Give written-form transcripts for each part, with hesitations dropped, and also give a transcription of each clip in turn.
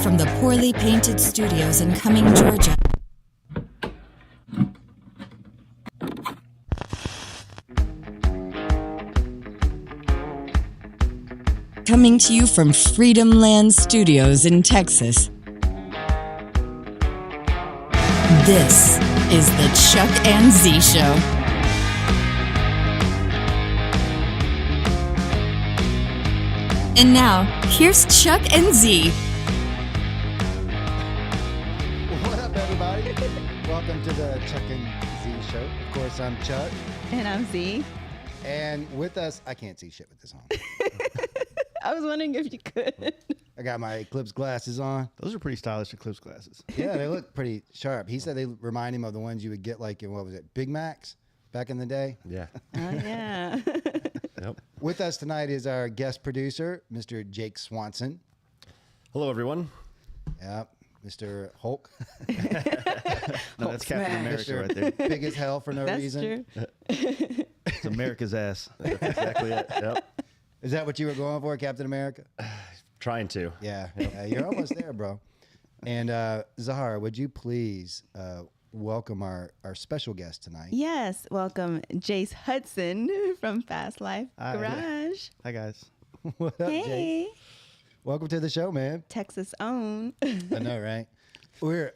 from the poorly painted studios in Cumming, Georgia. Coming to you from Freedom Land Studios in Texas. This is the Chuck and Zee Show. And now, here's Chuck and Zee. What up, everybody? Welcome to the Chuck and Zee Show. Of course, I'm Chuck. And I'm Zee. And with us, I can't see shit with this on. I was wondering if you could. I got my Eclipse glasses on. Those are pretty stylish Eclipse glasses. Yeah, they look pretty sharp. He said they remind him of the ones you would get like in, what was it, Big Macs back in the day? Yeah. Oh, yeah. Yep. With us tonight is our guest producer, Mr. Jace Hudson. Hello, everyone. Yep. Mr. Hulk. No, that's Captain America Mr. right there. Big as hell for no That's reason. true. It's America's ass. That's exactly it. Yep. Is that what you were going for, Captain America? Trying to. Yeah, you're almost there, bro. And Zahara, would you please welcome our special guest tonight? Yes. Welcome, Jace Hudson from Fast Life Hi. Garage. Hi, guys. What up, Jay? Hey. Welcome to the show, man. Texas own. I know, right?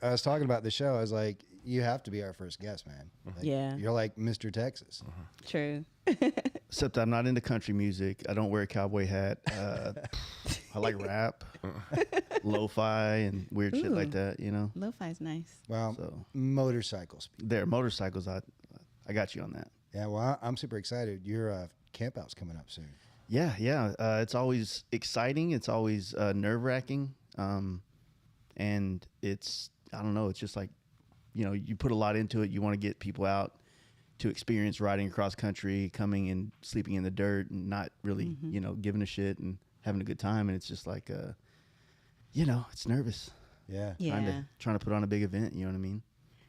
I was talking about the show. I was like, you have to be our first guest, man. Like, Yeah. You're like Mr. Texas. True. Except I'm not into country music. I don't wear a cowboy hat. I like rap, lo-fi, and weird shit like that, you know? Lo-fi's nice. Well, So- motorcycles. There, motorcycles, I got you on that. Yeah, well, I'm super excited. Your camp out's coming up soon. Yeah. It's always exciting. It's always nerve-wracking. And it's, I don't know, it's just like, you know, you put a lot into it. You want to get people out to experience riding across country, coming and sleeping in the dirt and not really, you know, giving a shit and having a good time. And it's just like, you know, it's nervous. Yeah. Yeah. Trying to put on a big event. You know what I mean?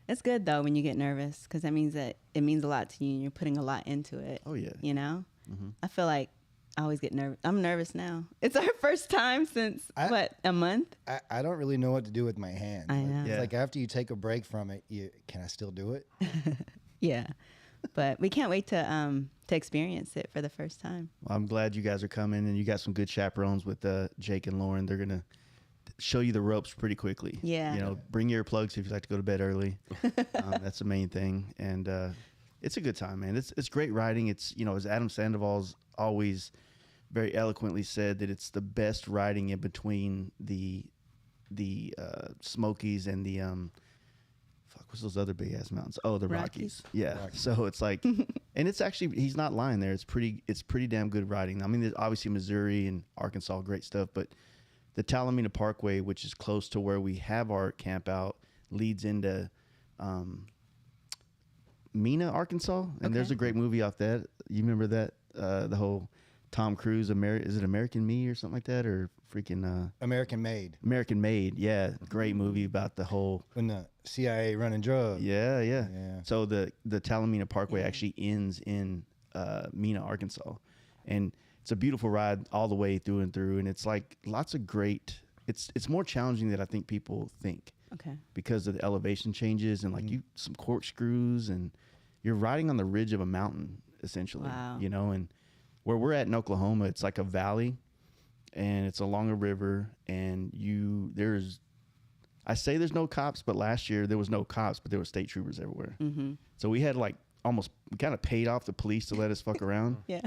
It's good, though, when you get nervous, because that means that it means a lot to you and you're putting a lot into it. Oh, yeah. You know? Mm-hmm. I feel like I always get nervous. I'm nervous now. It's our first time since, a month? I don't really know what to do with my hands. I know. It's Yeah. like after you take a break from it, can I still do it? Yeah. But we can't wait to experience it for the first time. Well, I'm glad you guys are coming, and you got some good chaperones with Jake and Lauren. They're going to show you the ropes pretty quickly. Yeah. You know, bring your earplugs if you like to go to bed early. That's the main thing. And it's a good time, man. It's great riding. It's, you know, as Adam Sandoval's always very eloquently said, that it's the best riding in between the Smokies and the what's those other big ass mountains? Oh, the Rockies. Yeah. Rockies. So it's like, and it's actually, he's not lying there. It's pretty damn good riding. I mean, there's obviously Missouri and Arkansas, great stuff, but the Talamina Parkway, which is close to where we have our camp out, leads into Mena, Arkansas, and there's a great movie off that. You remember that? The whole Tom Cruise, is it American Me or something like that, or freaking American Made. American Made? Yeah, great movie about the whole. When the CIA running drugs. Yeah. Yeah. So the Talamina Parkway actually ends in Mena, Arkansas, and it's a beautiful ride all the way through and through, and it's like lots of great. It's more challenging than I think people think. Okay. Because of the elevation changes and like some corkscrews, and you're riding on the ridge of a mountain essentially. Wow. You know, and where we're at in Oklahoma, it's like a valley, and it's along a river, and I say there's no cops, but last year there was no cops, but there were state troopers everywhere. Mm-hmm. So we had like we kind of paid off the police to let us fuck around. Yeah.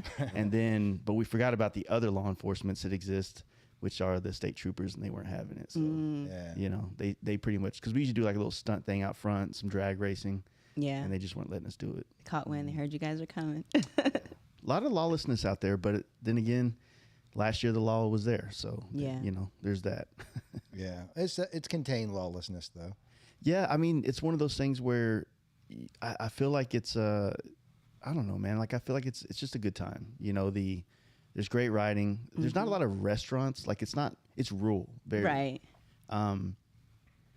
But we forgot about the other law enforcements that exist, which are the state troopers, and they weren't having it. So, Yeah. you know, they pretty much, because we usually do like a little stunt thing out front, some drag racing, Yeah. and they just weren't letting us do it. Caught wind. They heard you guys were coming. A lot of lawlessness out there, but then again, last year the law was there. So, Yeah. you know, there's that. Yeah. It's contained lawlessness, though. Yeah, I mean, it's one of those things where I feel like it's I don't know, man. Like, I feel like it's just a good time. You know, there's great riding. There's not a lot of restaurants. Like, it's rural. Very. Right.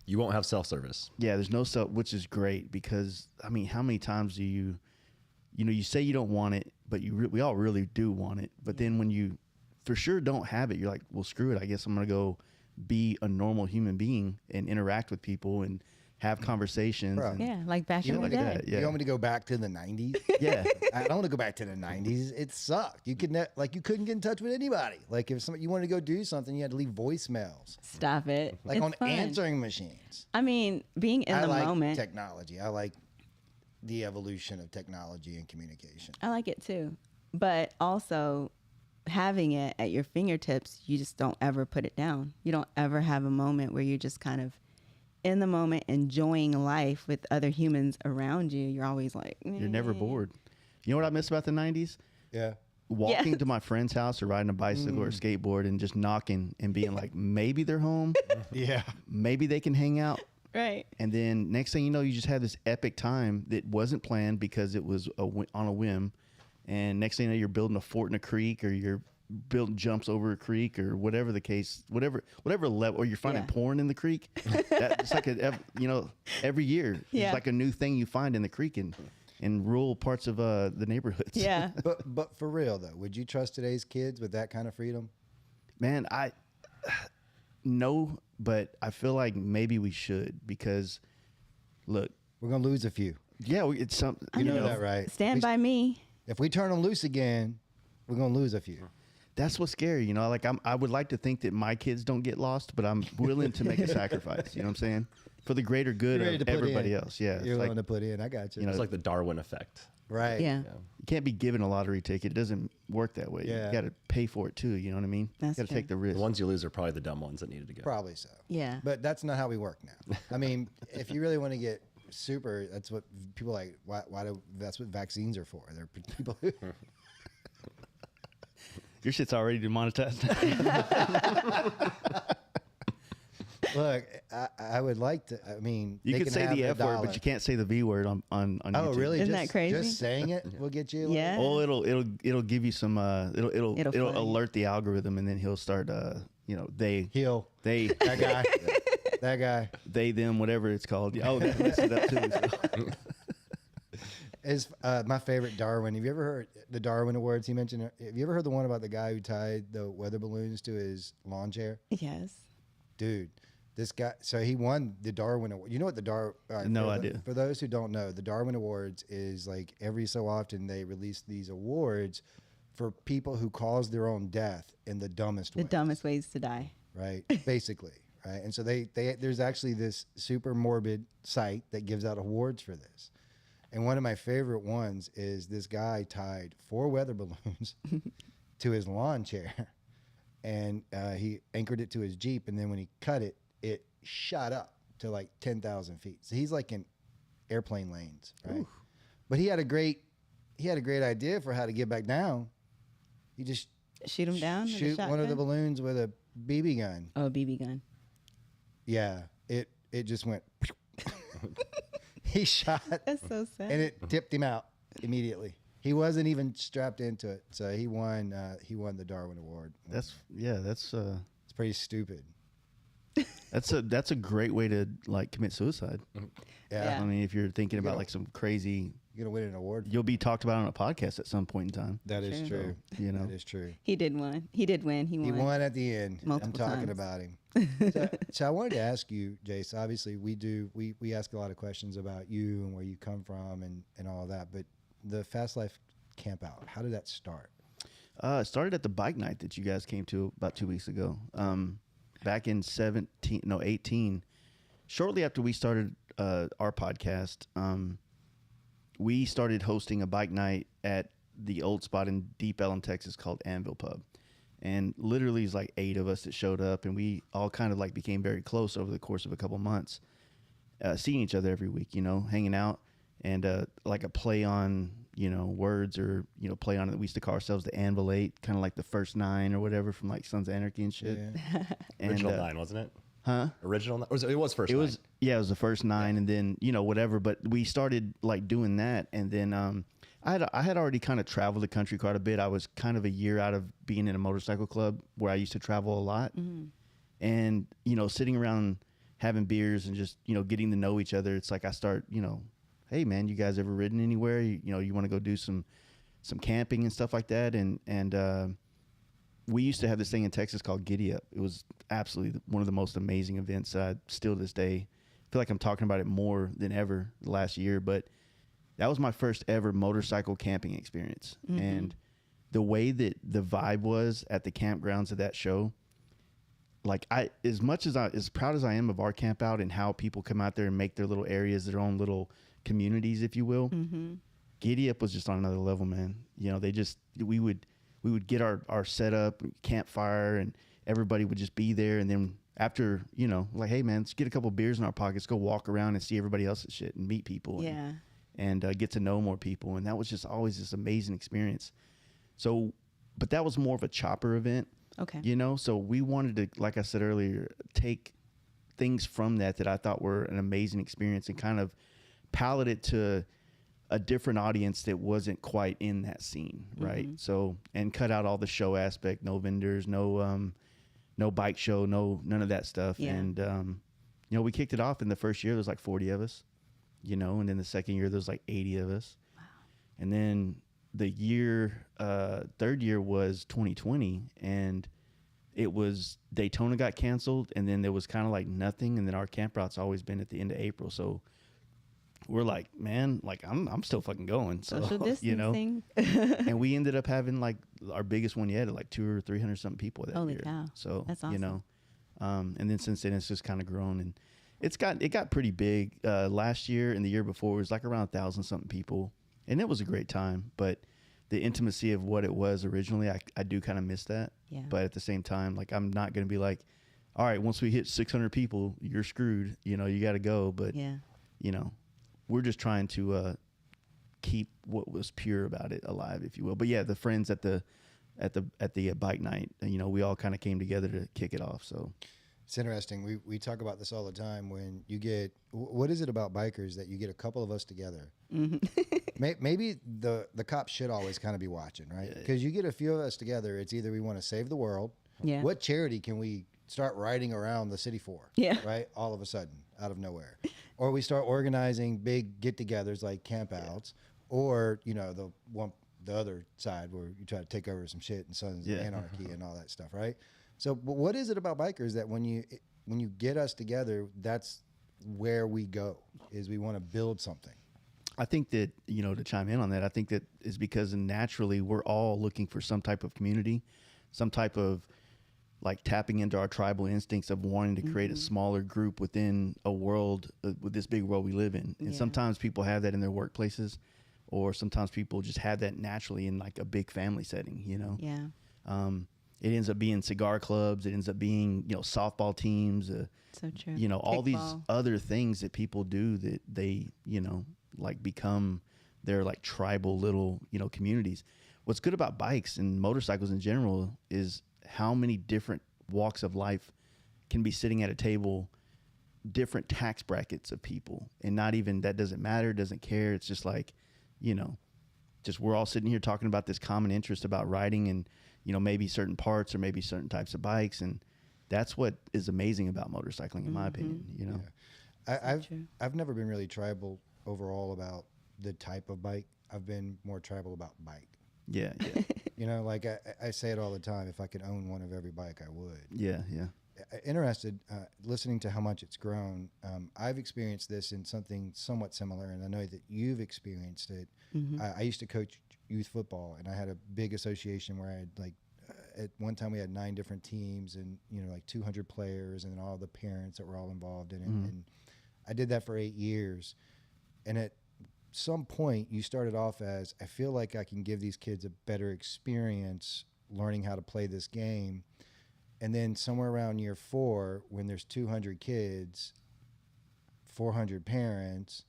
You won't have self-service. Yeah, there's no self, which is great because, I mean, how many times do you say you don't want it, but we all really do want it. But then when you for sure don't have it, you're like, well, screw it. I guess I'm going to go be a normal human being and interact with people and have conversations. Bro. And, Yeah, like back you in know, the like day. that. Yeah. You want me to go back to the 90s? Yeah. I don't want to go back to the 90s. It sucked. You could like you couldn't get in touch with anybody. Like if somebody, you wanted to go do something, you had to leave voicemails. Stop it. Like It's on fun. answering machines. I mean, being in I the like moment. technology. I like the evolution of technology and communication. I like it too. But also having it at your fingertips, you just don't ever put it down. You don't ever have a moment where you're just kind of in the moment enjoying life with other humans around you. You're always like, You're never bored. You know what I miss about the 90s? Yeah. Walking to my friend's house or riding a bicycle or a skateboard and just knocking and being like, maybe they're home. Yeah. Maybe they can hang out. Right. And then next thing you know, you just have this epic time that wasn't planned because it was on a whim. And next thing you know, you're building a fort in a creek, or you're building jumps over a creek, or whatever the case, whatever level, or you're finding porn in the creek. It's like every year, it's like a new thing you find in the creek in rural parts of the neighborhoods. Yeah. But for real though, would you trust today's kids with that kind of freedom? Man, no, but I feel like maybe we should, because look, We're gonna lose a few. yeah, it's something. You know that, right? Stand by me. If we turn them loose again, we're gonna lose a few. That's what's scary, you know. Like I would like to think that my kids don't get lost, but I'm willing to make a sacrifice. You know what I'm saying? For the greater good You're ready of to put everybody in. else. Yeah, You're it's like, willing to put in. I got you. You know, It's like the Darwin effect. right. Yeah. you can't be given a lottery ticket. It doesn't work that way. Yeah. You got to pay for it too. You know what I mean? That's got to true. take the risk. The ones you lose are probably the dumb ones that needed to go. Probably so. Yeah. But that's not how we work now. I mean, if you really want to get super, that's what people like. Why do? That's what vaccines are for. They're people who. Your shit's already demonetized. Look, I would like to. I mean, You they can can say have the their F word, dollar. but you can't say the V word on Oh, YouTube. really? Isn't just, that crazy? Just saying it will get you. A little- Yeah. Oh, it'll give you some. It'll It'll flag. alert the algorithm, and then he'll start. They That guy. That guy. they them whatever it's called. Oh, they messed it up too. So. Is my favorite Darwin. Have you ever heard the Darwin Awards he mentioned? Have you ever heard the one about the guy who tied the weather balloons to his lawn chair? Yes. Dude, this guy, so he won the Darwin Award. You know what the Darwin? No idea. For those who don't know, the Darwin Awards is like every so often they release these awards for people who cause their own death in the dumbest The way. dumbest ways to die. Right? Basically, right? And so they there's actually this super morbid site that gives out awards for this. And one of my favorite ones is this guy tied 4 weather balloons to his lawn chair, and he anchored it to his Jeep. And then when he cut it, it shot up to like 10,000 feet. So he's like in airplane lanes, right? But he had a great idea for how to get back down. He just Shoot him down. with a shoot one of the shotgun? balloons with a BB gun. Oh, a BB gun. Yeah, it just went. He shot, That's so sad. and it tipped him out immediately. He wasn't even strapped into it, so he won. He won the Darwin Award. That's It's pretty stupid. that's a great way to like commit suicide. Yeah, Yeah. I mean, if you're thinking about know- like some crazy, you're gonna win an award. you'll be talked about on a podcast at some point in time. That is True. true. You know. That is true. He did win. He did win. He won. He won at the end. Multiple I'm talking times. about him. So I wanted to ask you, Jace. Obviously, we ask a lot of questions about you and where you come from and all of that. But the Fast Life Camp Out, how did that start? It started at the bike night that you guys came to about 2 weeks ago. Back in 18. Shortly after we started our podcast, we started hosting a bike night at the old spot in Deep Ellum, Texas called Anvil Pub. And literally it's like 8 of us that showed up, and we all kind of like became very close over the course of a couple months, seeing each other every week, you know, hanging out, and like a play on, you know, words, or, you know, play on it. We used to call ourselves the Anvil 8, kind of like the first 9 or whatever from like Sons of Anarchy and shit. Yeah. And, Original 9, wasn't it? Huh? Original 9? It was first It 9. was, yeah, it was the first 9, and then, you know, whatever. But we started like doing that, and then I had already kind of traveled the country quite a bit. I was kind of a year out of being in a motorcycle club where I used to travel a lot, and, you know, sitting around having beers and just, you know, getting to know each other. It's like I start, you know, hey man, you guys ever ridden anywhere? You know, you want to go do some camping and stuff like that, and we used to have this thing in Texas called Giddy Up. It was absolutely one of the most amazing events that I still to this day feel like I'm talking about it more than ever the last year. But that was my first ever motorcycle camping experience. And the way that the vibe was at the campgrounds of that show, like as proud as I am of our camp out and how people come out there and make their little areas, their own little communities, if you will. Giddy Up was just on another level, man. You know, we would get our setup, campfire, and everybody would just be there. And then after, you know, like, hey man, let's get a couple beers in our pockets, go walk around and see everybody else's shit and meet people. Yeah. And get to know more people. And that was just always this amazing experience. So, but that was more of a chopper event. Okay. You know, so we wanted to, like I said earlier, take things from that I thought were an amazing experience and kind of palette it to a different audience that wasn't quite in that scene, right? So, and cut out all the show aspect, no vendors, no bike show, none of that stuff. Yeah. And, you know, we kicked it off in the first year, there was like 40 of us, you know, and then the second year, there was like 80 of us. Wow. And then the third year was 2020, and it was Daytona got canceled, and then there was kind of like nothing. And then our camp route's always been at the end of April. So we're like, man, like I'm still fucking going. So, social distancing. You know, and we ended up having like our biggest one yet at like 200 or 300 something people that Holy year. cow. So, that's awesome. You know, and then since then it's just kind of grown, and it got pretty big. Last year and the year before it was like around 1,000 something people. And it was a great time, but the intimacy of what it was originally, I do kind of miss that. Yeah. But at the same time, like I'm not going to be like, all right, once we hit 600 people, you're screwed. You know, you got to go. But, you know, we're just trying to keep what was pure about it alive, if you will. But yeah, the friends at the bike night, you know, we all kind of came together to kick it off. So it's interesting. We talk about this all the time. When you get, what is it about bikers that you get a couple of us together? Maybe the cops should always kind of be watching, right? Because you get a few of us together, it's either we want to save the world. Yeah. What charity can we start riding around the city for? Yeah. Right. All of a sudden, out of nowhere, or we start organizing big get-togethers like campouts, or you know the other side where you try to take over some shit and Sons of Anarchy and all that stuff, right? So, but what is it about bikers that when you get us together, that's where we go, is we want to build something? I think that, you know, to chime in on that, I think that is because naturally we're all looking for some type of community, some type of like tapping into our tribal instincts of wanting to create a smaller group within a world, with this big world we live in. And sometimes people have that in their workplaces, or sometimes people just have that naturally in like a big family setting, you know? Yeah. It ends up being cigar clubs. It ends up being, you know, softball teams. So true. You know, all these Kickball. other things that people do that they, you know, like become their like tribal little, you know, communities. What's good about bikes and motorcycles in general is how many different walks of life can be sitting at a table, different tax brackets of people, and not even that doesn't matter, doesn't care. It's just like, you know, just we're all sitting here talking about this common interest about riding and, you know, maybe certain parts or maybe certain types of bikes. And that's what is amazing about motorcycling, in my opinion, you know? Yeah. I've never been really tribal overall about the type of bike. I've been more tribal about bike. Yeah. You know, like I say it all the time. If I could own one of every bike, I would. Yeah. Interested, listening to how much it's grown. I've experienced this in something somewhat similar, and I know that you've experienced it. I used to coach youth football, and I had a big association where I had like, at one time we had 9 different teams, and you know, like 200 players, and then all the parents that were all involved in it. And I did that for 8 years, and at some point you started off as, I feel like I can give these kids a better experience learning how to play this game. And then somewhere around year 4, when there's 200 kids, 400 parents,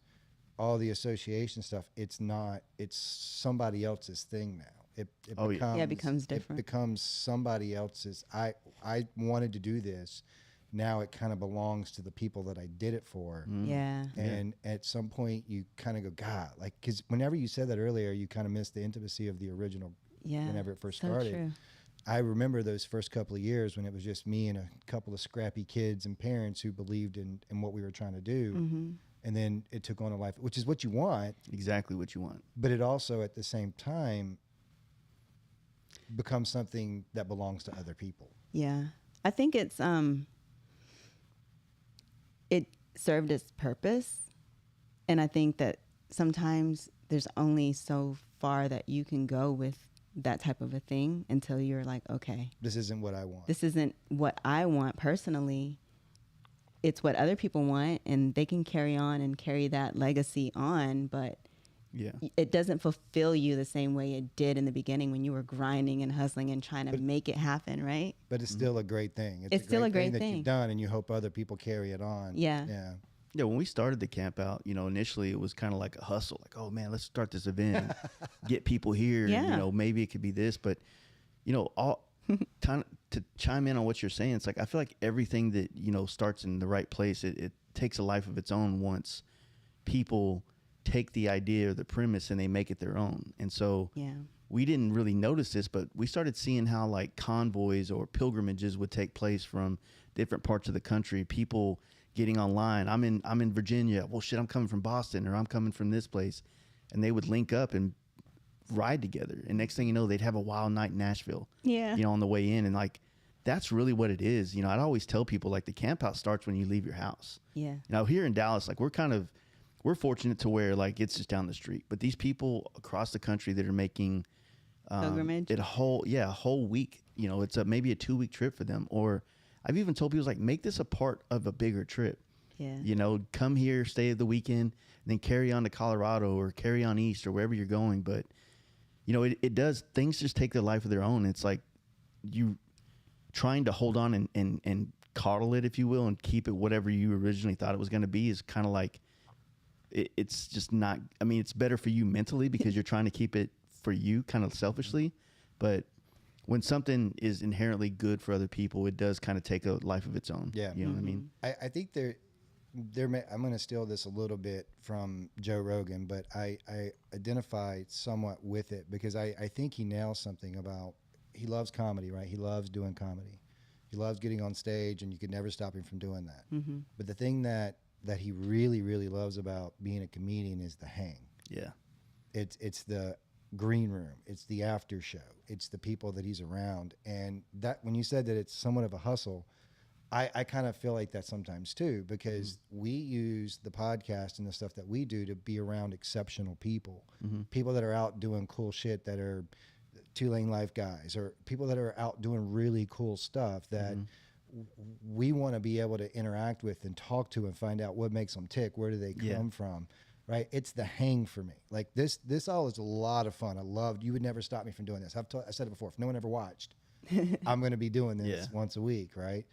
all the association stuff, it's somebody else's thing now. It becomes different. It becomes somebody else's. I wanted to do this. Now it kind of belongs to the people that I did it for. Yeah. And at some point you kind of go, God, like, because whenever you said that earlier, you kind of missed the intimacy of the original. Yeah. Whenever it first so started. True. I remember those first couple of years when it was just me and a couple of scrappy kids and parents who believed in what we were trying to do. And then it took on a life, which is what you want. Exactly what you want. But it also, at the same time, becomes something that belongs to other people. Yeah. I think it served its purpose. And I think that sometimes there's only so far that you can go with that type of a thing until you're like, okay, This isn't what I want. this isn't what I want personally. It's what other people want, and they can carry on and carry that legacy on, but Yeah. it doesn't fulfill you the same way it did in the beginning when you were grinding and hustling and trying to make it happen, right? But it's still a great thing. It's still a great that thing. you've done, and you hope other people carry it on. Yeah. Yeah. Yeah, when we started the camp out, you know, initially it was kind of like a hustle, like, oh man, let's start this event, get people here. Yeah. You know, maybe it could be this, but you know, all kind of to chime in on what you're saying, it's like I feel like everything that you know starts in the right place, it takes a life of its own once people take the idea or the premise and they make it their own. And so Yeah. we didn't really notice this, but we started seeing how like convoys or pilgrimages would take place from different parts of the country. People getting online. I'm in Virginia. Well, shit, I'm coming from Boston, or I'm coming from this place, and they would link up and ride together. And next thing you know, they'd have a wild night in Nashville. Yeah. You know, on the way in, and like that's really what it is. You know, I'd always tell people like the camp out starts when you leave your house. Yeah. Now here in Dallas, like we're fortunate to where like it's just down the street, but these people across the country that are making Pilgrimage. it a whole week, you know, it's maybe a 2-week trip for them. Or I've even told people like make this a part of a bigger trip. Yeah. You know, come here, stay the weekend, and then carry on to Colorado or carry on east or wherever you're going. But you know, it does, things just take their life of their own. It's like you trying to hold on and coddle it, if you will, and keep it whatever you originally thought it was going to be is kind of like it's just not. I mean, it's better for you mentally because you're trying to keep it for you kind of selfishly. But when something is inherently good for other people, it does kind of take a life of its own. Yeah. You know what I mean? I think I'm going to steal this a little bit from Joe Rogan, but I identify somewhat with it because I think he nails something about, he loves comedy, right? He loves doing comedy. He loves getting on stage, and you could never stop him from doing that. Mm-hmm. But the thing that he really, really loves about being a comedian is the hang. Yeah. It's the green room. It's the after show. It's the people that he's around. And that, when you said that it's somewhat of a hustle, I kind of feel like that sometimes too, because we use the podcast and the stuff that we do to be around exceptional people, people that are out doing cool shit, that are 2-Lane Life guys, or people that are out doing really cool stuff that we want to be able to interact with and talk to and find out what makes them tick. Where do they come from? Right. It's the hang for me. Like this all is a lot of fun. I loved, you would never stop me from doing this. I said it before, if no one ever watched, I'm going to be doing this once a week. Right.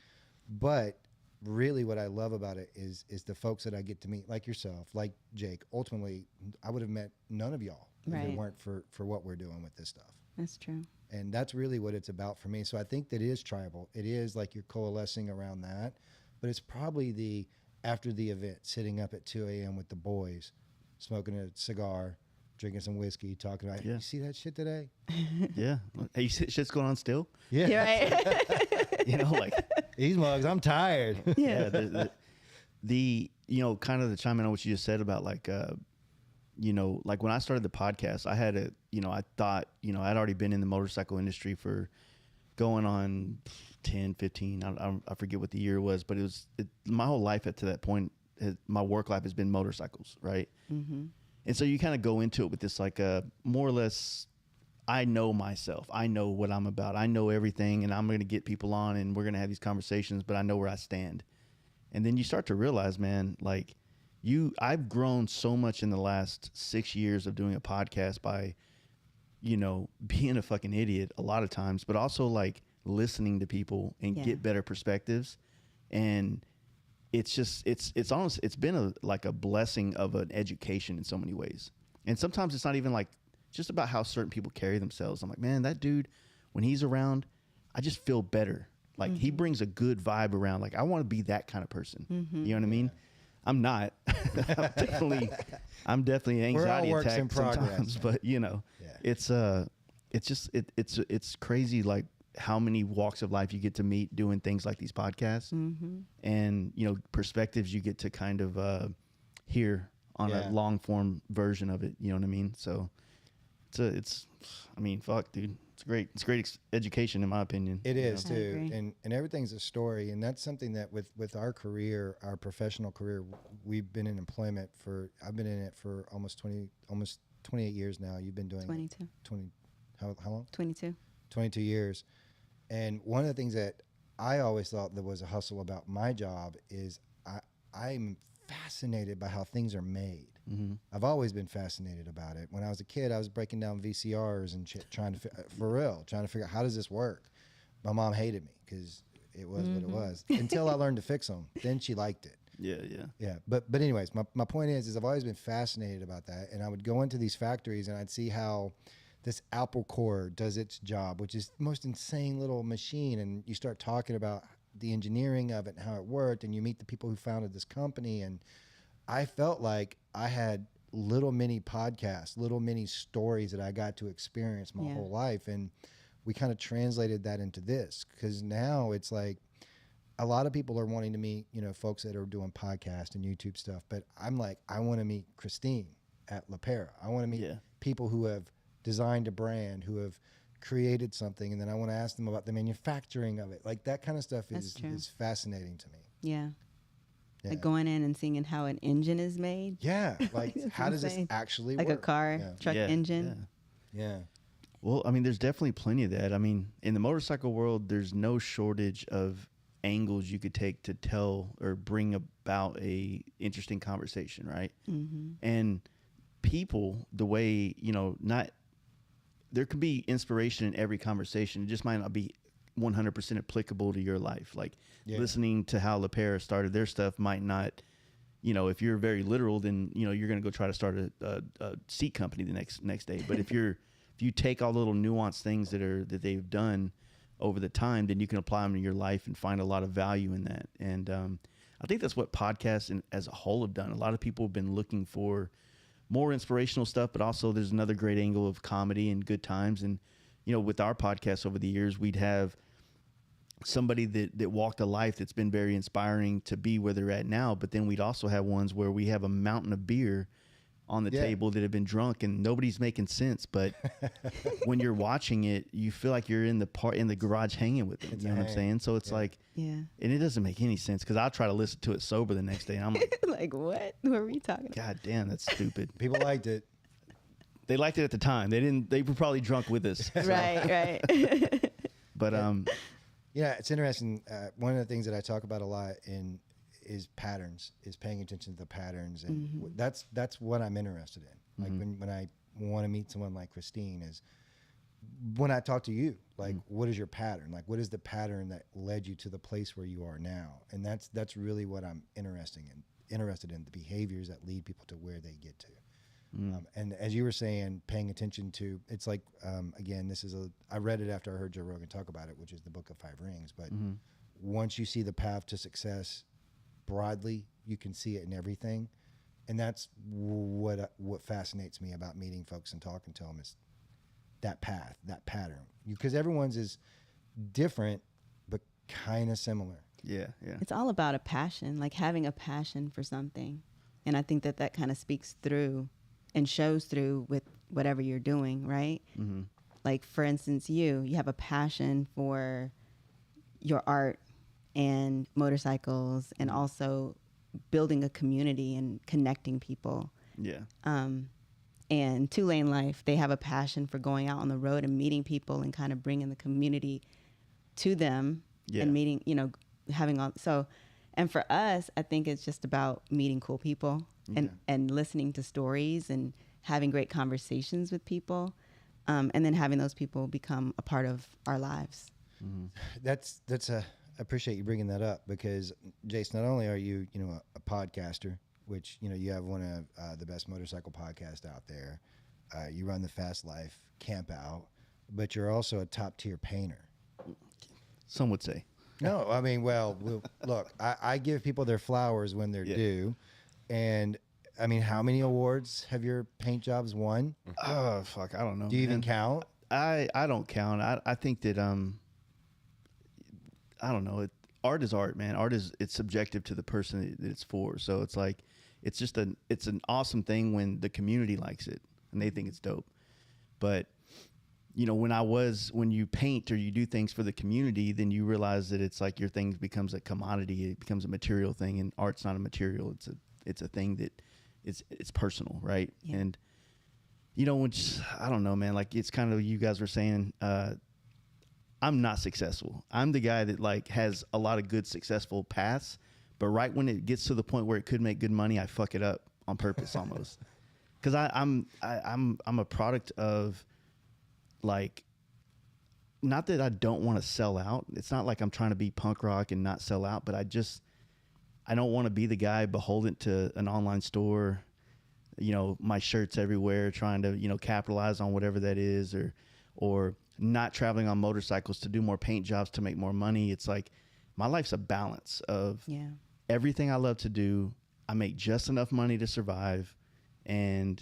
But really what I love about it is the folks that I get to meet, like yourself, like Jake. Ultimately, I would have met none of y'all if it weren't for what we're doing with this stuff. That's true. And that's really what it's about for me. So I think that it is tribal. It is like you're coalescing around that. But it's probably after the event, sitting up at 2 a.m. with the boys, smoking a cigar, drinking some whiskey, talking about, you see that shit today? Yeah. Hey, you see shit's going on still? Yeah. Right. You know, like these mugs, I'm tired. yeah. The you know, kind of the chime in on what you just said about like, you know, like when I started the podcast, I had I thought, you know, I'd already been in the motorcycle industry for going on 10, 15, I forget what the year was, but my whole life to that point, my work life has been motorcycles, right? Mm-hmm. And so you kind of go into it with this like more or less, I know myself, I know what I'm about, I know everything, and I'm going to get people on and we're going to have these conversations, but I know where I stand. And then you start to realize, man, like I've grown so much in the last 6 years of doing a podcast by, you know, being a fucking idiot a lot of times, but also like listening to people and get better perspectives. And it's just, it's almost, it's been like a blessing of an education in so many ways. And sometimes it's not even like just about how certain people carry themselves. I'm like, man, that dude, when he's around, I just feel better. Like he brings a good vibe around. Like I want to be that kind of person. You know what I mean? I'm not. I'm definitely anxiety attacked sometimes, but you know, it's crazy. Like how many walks of life you get to meet doing things like these podcasts, and you know, perspectives you get to kind of hear on a long form version of it. You know what I mean? So it's I mean, fuck, dude. It's great education in my opinion. It is I too, agree. and everything's a story, and that's something that with our career, our professional career, we've been in employment for. I've been in it for almost 28 years now. You've been doing 22. 20. How long? 22. 22 years, and one of the things that I always thought that was a hustle about my job is I'm fascinated by how things are made. Mm-hmm. I've always been fascinated about it. When I was a kid, I was breaking down VCRs and shit, trying to figure out how does this work. My mom hated me because it was what it was until I learned to fix them. Then she liked it. Yeah. But anyways, my point is I've always been fascinated about that, and I would go into these factories and I'd see how this apple core does its job, which is the most insane little machine, and you start talking about the engineering of it and how it worked, and you meet the people who founded this company, and I felt like I had little mini podcasts, little mini stories that I got to experience my whole life. And we kind of translated that into this, because now it's like a lot of people are wanting to meet, folks that are doing podcasts and YouTube stuff. But I'm like, I want to meet Christine at LaPera. I want to meet people who have designed a brand, who have created something. And then I want to ask them about the manufacturing of it. Like that kind of stuff is fascinating to me. Yeah. Yeah. Like going in and seeing how an engine is made. Yeah, like how does this actually like work? a car, truck engine. Yeah. Well, I mean, there's definitely plenty of that. I mean, in the motorcycle world, there's no shortage of angles you could take to tell or bring about a interesting conversation, right? Mm-hmm. And people, the way, there could be inspiration in every conversation. It just might not be 100% applicable to your life. Like listening to how LaPera started their stuff might not, if you're very literal, then, you're going to go try to start a seat company the next day. But if you take all the little nuanced things that they've done over the time, then you can apply them to your life and find a lot of value in that. And I think that's what podcasts as a whole have done. A lot of people have been looking for more inspirational stuff, but also there's another great angle of comedy and good times. And, with our podcast over the years, we'd have somebody that walked a life that's been very inspiring to be where they're at now. But then we'd also have ones where we have a mountain of beer on the table that have been drunk and nobody's making sense. But when you're watching it, you feel like you're in the garage hanging with them. You know what I'm saying? So it's like, and it doesn't make any sense because I'll try to listen to it sober the next day. And I'm like, like, what were we talking about? God damn, that's stupid. People liked it. They liked it at the time. They were probably drunk with us. So. Right. But, yeah, it's interesting. One of the things that I talk about a lot is patterns, is paying attention to the patterns, and that's what I'm interested in. Like when I want to meet someone like Christine, is when I talk to you, like what is your pattern? Like what is the pattern that led you to the place where you are now? And that's really what I'm interested in the behaviors that lead people to where they get to. And as you were saying, paying attention to, it's like, again, I read it after I heard Joe Rogan talk about it, which is the Book of Five Rings. But once you see the path to success broadly, you can see it in everything. And that's what fascinates me about meeting folks and talking to them, is that path, that pattern. Because everyone's is different, but kind of similar. Yeah. It's all about a passion, like having a passion for something. And I think that kind of speaks through and shows through with whatever you're doing, right? Mm-hmm. Like, for instance, you have a passion for your art and motorcycles and also building a community and connecting people. Yeah. And Two Lane Life, they have a passion for going out on the road and meeting people and kind of bringing the community to them and meeting, having all. So, and for us, I think it's just about meeting cool people and listening to stories and having great conversations with people. And then having those people become a part of our lives. Mm-hmm. I appreciate you bringing that up, because Jace, not only are you, a podcaster, which, you have one of the best motorcycle podcasts out there. You run the Fast Life Camp Out, but you're also a top tier painter. Some would say. No, I mean, well, look, I give people their flowers when they're due. And I mean, how many awards have your paint jobs won? Oh, fuck, I don't know. Do you even count? I don't count. I think that I don't know. Art is art, man. It's subjective to the person that it's for. So it's like it's an awesome thing when the community likes it and they think it's dope. But you know, when you paint or you do things for the community, then you realize that it's like your thing becomes a commodity. It becomes a material thing, and art's not a material. It's a thing that it's personal, right? Yeah. And you know, which I don't know, man. Like it's kind of, you guys were saying, I'm not successful. I'm the guy that like has a lot of good successful paths, but right when it gets to the point where it could make good money, I fuck it up on purpose almost. Because I'm a product of like, not that I don't want to sell out. It's not like I'm trying to be punk rock and not sell out, but I don't want to be the guy beholden to an online store, you know, my shirts everywhere, trying to, you know, capitalize on whatever that is, or not traveling on motorcycles to do more paint jobs to make more money. It's like my life's a balance of everything I love to do. I make just enough money to survive, and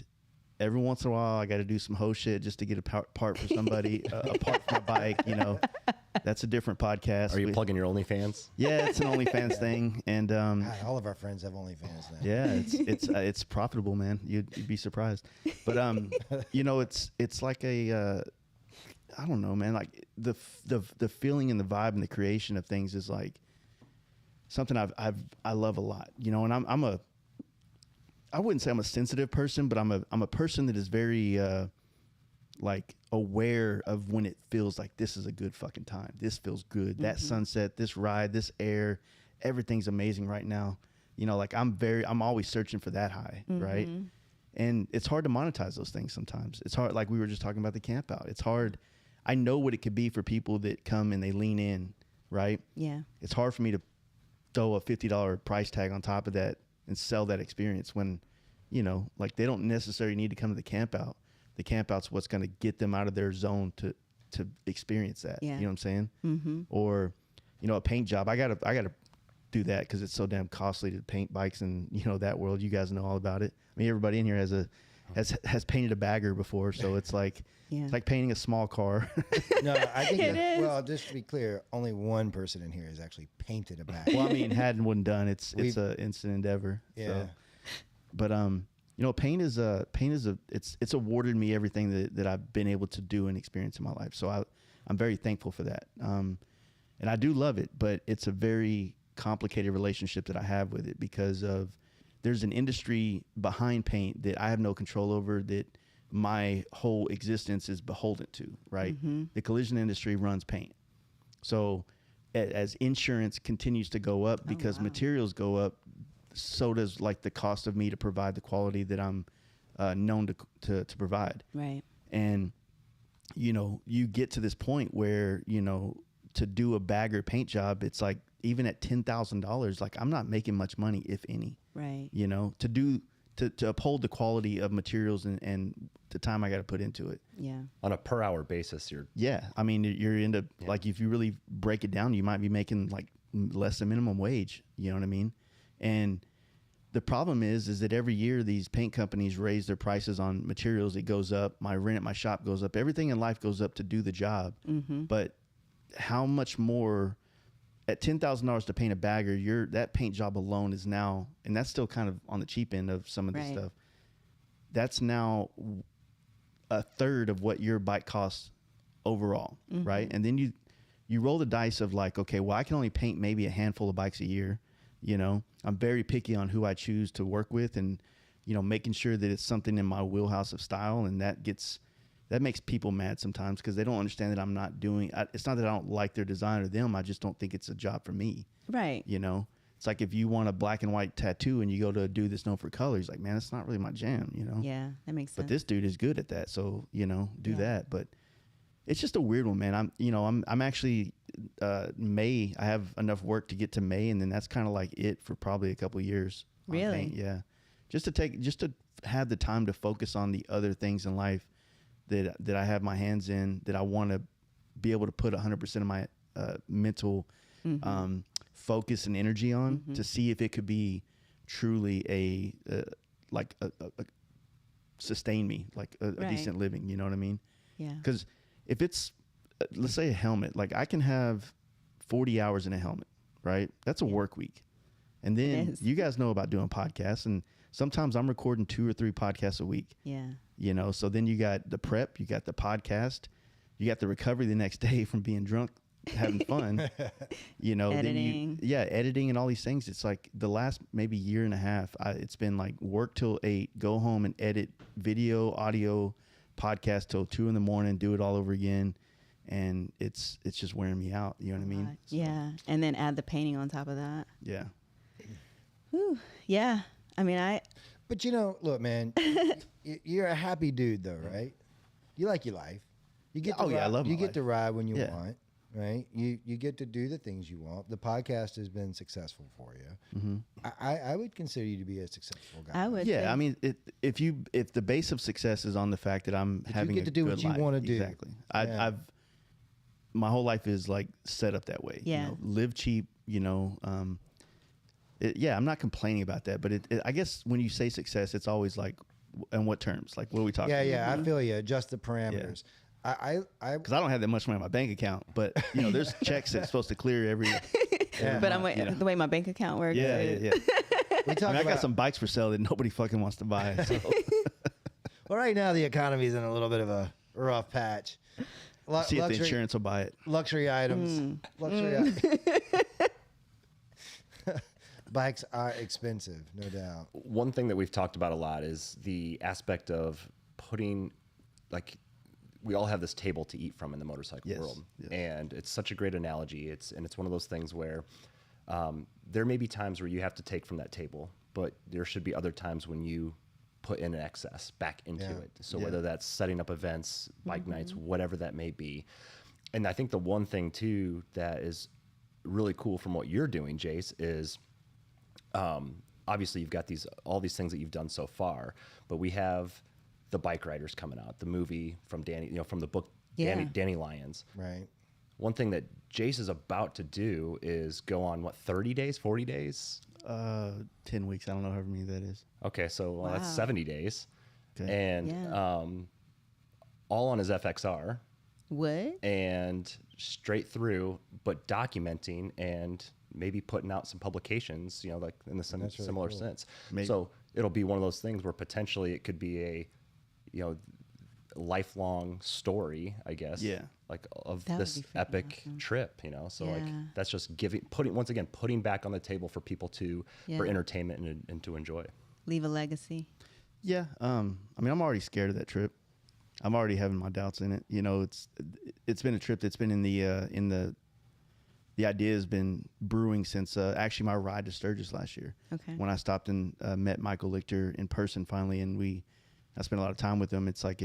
every once in a while I got to do some hoe shit just to get a part for somebody, a part for my bike, you know. That's a different podcast. Are you plugging your OnlyFans? Yeah, it's an OnlyFans thing, and God, all of our friends have OnlyFans now. yeah, it's profitable, man. You'd be surprised, but you know, it's like a I don't know, man. Like the feeling and the vibe and the creation of things is like something I love a lot, you know. And I wouldn't say I'm a sensitive person, but I'm a person that is very like aware of when it feels like this is a good fucking time. This feels good. That sunset, this ride, this air, everything's amazing right now. You know, like I'm always searching for that high, right? And it's hard to monetize those things sometimes. It's hard, like we were just talking about the camp out. It's hard. I know what it could be for people that come and they lean in, right? Yeah. It's hard for me to throw a $50 price tag on top of that and sell that experience when, you know, like they don't necessarily need to come to the camp out. The camp out's what's going to get them out of their zone to experience that. Yeah. You know what I'm saying? Or, you know, a paint job. I gotta do that because it's so damn costly to paint bikes and, you know, that world. You guys know all about it. I mean, everybody in here has painted a bagger before, so it's like it's like painting a small car. No, I think It is. Well, just to be clear, only one person in here has actually painted a bag. Well, I mean, hadn't wouldn't done. It's a instant endeavor. Yeah. So. But you know, paint is it's awarded me everything that I've been able to do and experience in my life. So I'm very thankful for that. And I do love it, but it's a very complicated relationship that I have with it because of there's an industry behind paint that I have no control over, that my whole existence is beholden to, right? The collision industry runs paint. So as insurance continues to go up because materials go up, so does like the cost of me to provide the quality that I'm known to provide. Right. And, you know, you get to this point where, you know, to do a bagger paint job, it's like even at $10,000, like I'm not making much money, if any. Right. You know, to uphold the quality of materials and the time I got to put into it. Yeah. On a per hour basis, I mean, you're into like, if you really break it down, you might be making like less than minimum wage. You know what I mean? And the problem is that every year these paint companies raise their prices on materials. It goes up. My rent at my shop goes up. Everything in life goes up to do the job. But how much more at $10,000 to paint a bagger, that paint job alone is now, and that's still kind of on the cheap end of some of this stuff. That's now a third of what your bike costs overall, right? And then you roll the dice of like, okay, well, I can only paint maybe a handful of bikes a year. You know, I'm very picky on who I choose to work with, and, you know, making sure that it's something in my wheelhouse of style. And that makes people mad sometimes because they don't understand that I'm not doing, it's not that I don't like their design or them. I just don't think it's a job for me. Right. You know, it's like if you want a black and white tattoo and you go to a dude that's known for colors, like, man, it's not really my jam, you know? Yeah, that makes sense. But this dude is good at that. So, you know, do that. But it's just a weird one, man. I'm actually, May, I have enough work to get to May, and then that's kind of like it for probably a couple of years. Really? Paint. Yeah. Just to have the time to focus on the other things in life that I have my hands in, that I want to be able to put 100% of my mental focus and energy on, to see if it could be truly a sustain me, like a decent living. You know what I mean? Yeah. Because if it's, let's say a helmet, like I can have 40 hours in a helmet, right? That's a work week. And then you guys know about doing podcasts, and sometimes I'm recording 2 or 3 podcasts a week. Yeah. You know, so then you got the prep, you got the podcast, you got the recovery the next day from being drunk, having fun, you know, Editing. editing and all these things. It's like the last maybe year and a half, it's been like work till 8, go home and edit video, audio, podcast till 2 a.m, do it all over again. And it's just wearing me out. You know what I mean? Yeah. And then add the painting on top of that. Yeah. Whew. Yeah. I mean, But you know, look, man, you're a happy dude, though, right? You like your life. You get to Oh, yeah, I love my You get life. to ride when you Yeah. want, right? You get to do the things you want. The podcast has been successful for you. Mm-hmm. I would consider you to be a successful guy. I would. Yeah, think. I mean, if the base of success is on the fact that I'm That you having get a to do good what you life, wanna do. exactly. Yeah. I've my whole life is like set up that way. Yeah. You know, live cheap. You know, I'm not complaining about that, but I guess when you say success, it's always like, in what terms? Like, what are we talking? Yeah, about? yeah, I feel you. Adjust the parameters. I Because I don't have that much money in my bank account, but you know, there's checks that's supposed to clear every. Yeah. But you know. the way my bank account works. Yeah. we talk I about. got some bikes for sale that nobody fucking wants to buy. So. Well, right now the economy's in a little bit of a rough patch. See if the insurance will buy it. Luxury items. Luxury. Bikes are expensive, no doubt. One thing that we've talked about a lot is the aspect of putting, like, we all have this table to eat from in the motorcycle Yes, world, yes. and it's such a great analogy. It's one of those things where there may be times where you have to take from that table, but there should be other times when you put in an excess back into Yeah. it. So Yeah. whether that's setting up events, bike nights, whatever that may be. And I think the one thing too that is really cool from what you're doing, Jace, is obviously you've got all these things that you've done so far, but we have the Bike Riders coming out, the movie from Danny, from the book Yeah. Danny Lyons. Right. One thing that Jace is about to do is go on 30 days, 40 days. 10 weeks. I don't know how many that is. Okay, so that's Wow. 70 days, Okay. and Yeah. all on his FXR What? and straight through, but documenting and maybe putting out some publications, like in the That's really similar cool. sense. Maybe. So it'll be one of those things where potentially it could be a, lifelong story, I guess. Yeah. Like of That would this be freaking epic awesome. trip, So like Yeah. that's just putting back on the table for people for Yeah. entertainment and to enjoy. Leave a legacy. Yeah. I mean, I'm already scared of that trip. I'm already having my doubts in it. It's been a trip that's been the idea has been brewing since actually my ride to Sturgis last year. Okay. When I stopped and met Michael Lichter in person finally, and I spent a lot of time with him. It's like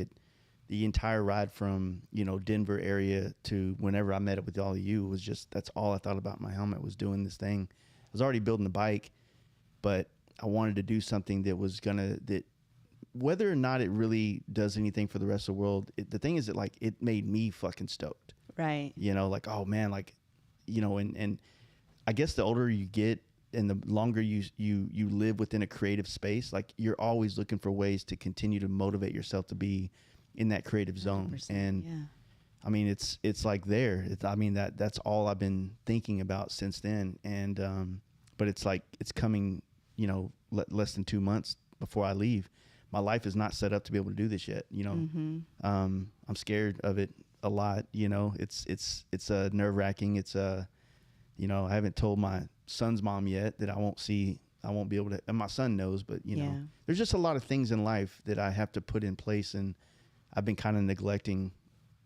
the entire ride from, Denver area to whenever I met up with all of you was just, that's all I thought about. My helmet was doing this thing. I was already building the bike, but I wanted to do something that whether or not it really does anything for the rest of the world, the thing is that like, it made me fucking stoked, Right. like, oh man, like, and I guess the older you get and the longer you live within a creative space, like you're always looking for ways to continue to motivate yourself to be in that creative zone. 100%, And yeah. I mean, it's like there. That's all I've been thinking about since then. And but it's like it's coming, less than 2 months before I leave. My life is not set up to be able to do this yet. I'm scared of it a lot. It's nerve wracking. It's I haven't told my son's mom yet that I won't be able to. And my son knows, but Yeah. there's just a lot of things in life that I have to put in place, and I've been kind of neglecting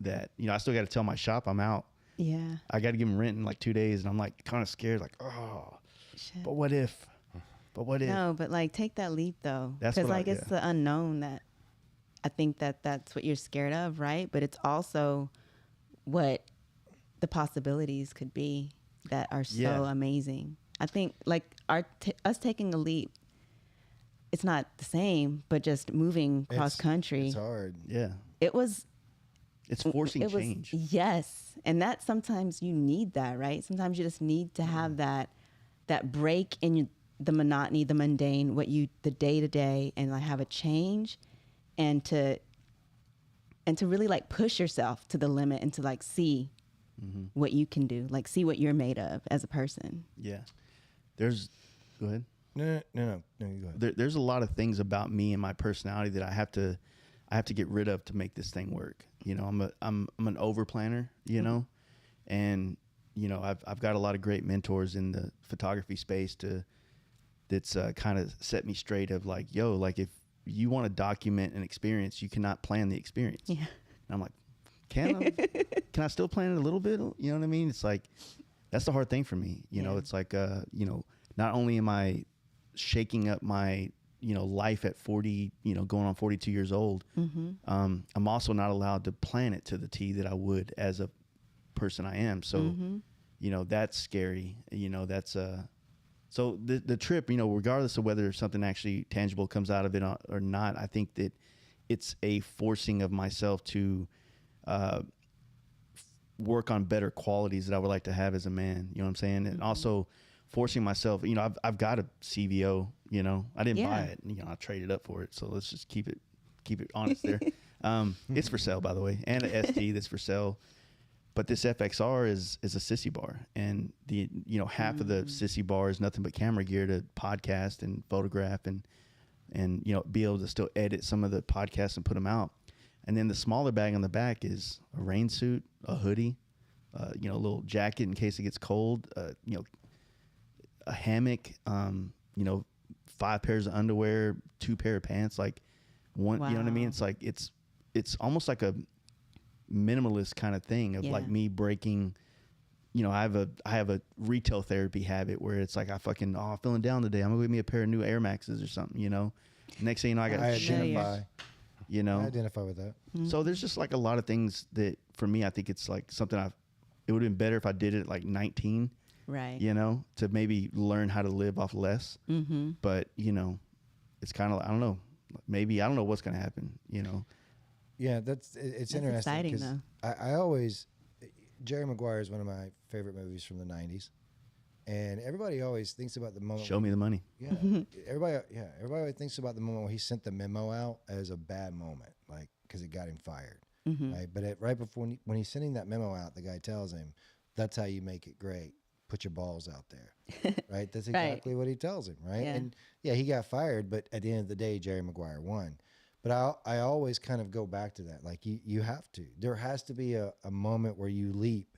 that. I still got to tell my shop I'm out. Yeah. I got to give them rent in like 2 days, and I'm like kind of scared, like, oh, Shit. but what if? No, but like take that leap though, That's because what I- like it's yeah. the unknown that I think that's what you're scared of, right? But it's also what the possibilities could be that are so Yeah. amazing. I think like us taking a leap, it's not the same, but just moving cross country, It's hard. Yeah, it was. it's forcing It was, change. yes, and that sometimes you need that, right? Sometimes you just need to have that break in the monotony, the mundane, the day to day, and like have a change, and to really like push yourself to the limit and to like see what you can do, like see what you're made of as a person. Yeah, go ahead. No, you go ahead. There's a lot of things about me and my personality that I have to get rid of to make this thing work. You know, I'm an over planner, you know, and you know, I've got a lot of great mentors in the photography space that's kind of set me straight of like, yo, like if you want to document an experience, you cannot plan the experience. Yeah. And I'm like, can I still plan it a little bit? You know what I mean? It's like, that's the hard thing for me. You know, it's like, you know, not only am I shaking up my, you know, life at 40, you know, going on 42 years old, I'm also not allowed to plan it to the T that I would as a person I am. So, you know, that's scary. You know, that's so the trip, you know, regardless of whether something actually tangible comes out of it or not, I think that it's a forcing of myself to work on better qualities that I would like to have as a man. You know what I'm saying? And also forcing myself, you know, I've got a CVO, you know, I didn't buy it, you know, I traded up for it. So let's just keep it honest there. It's for sale, by the way, and an SD that's for sale. But this FXR is a sissy bar, and the, you know, half of the sissy bar is nothing but camera gear to podcast and photograph and, you know, be able to still edit some of the podcasts and put them out. And then the smaller bag on the back is a rain suit, a hoodie, you know, a little jacket in case it gets cold, you know, a hammock, you know, 5 pairs of underwear, 2 pair of pants, like one, you know what I mean? It's like, it's almost like a minimalist kind of thing of like me breaking, you know, I have a retail therapy habit where it's like, I'm feeling down today, I'm gonna get me a pair of new Air Maxes or something, you know? Next thing you know, I got to identify. You know, I identify with that. So there's just like a lot of things that for me, I think it's like something it would have been better if I did it at like 19, Right. you know, to maybe learn how to live off less. But, you know, it's kind of, I don't know, maybe, I don't know what's going to happen, you know? Yeah, it's interesting. Exciting, though. I always, Jerry Maguire is one of my favorite movies from the 90s. And everybody always thinks about the moment. Show me the money. Yeah. Everybody always thinks about the moment when he sent the memo out as a bad moment, like, because it got him fired. Right. But right before, when he's sending that memo out, the guy tells him, that's how you make it great. Put your balls out there. Right. That's exactly what he tells him. Right. Yeah. And yeah, he got fired, but at the end of the day, Jerry Maguire won. But I always kind of go back to that. Like you have to, there has to be a moment where you leap.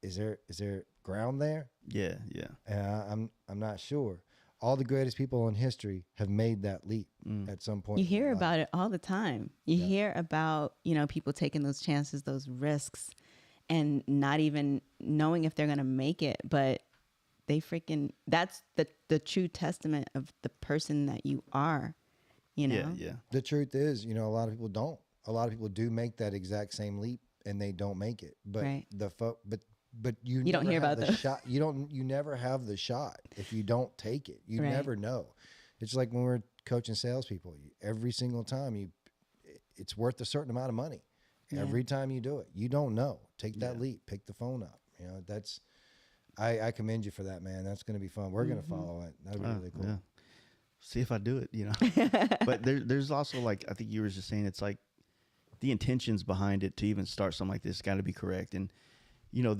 Is there ground there? Yeah. I'm not sure. All the greatest people in history have made that leap at some point. You hear about it all the time. You hear about, you know, people taking those chances, those risks, and not even knowing if they're going to make it. But that's the true testament of the person that you are, you know? Yeah. The truth is, you know, a lot of people don't. A lot of people do make that exact same leap and they don't make it. But but you don't hear about the shot. You never have the shot if you don't take it. You never know. It's like when we're coaching salespeople. Every single time it's worth a certain amount of money. Every time you do it, you don't know. Take that leap. Pick the phone up. You know, that's. I commend you for that, man. That's going to be fun. We're going to follow it. That'll be really cool. Yeah. See if I do it, you know. But there's also, like, I think you were just saying, it's like the intentions behind it to even start something like this got to be correct. And you know,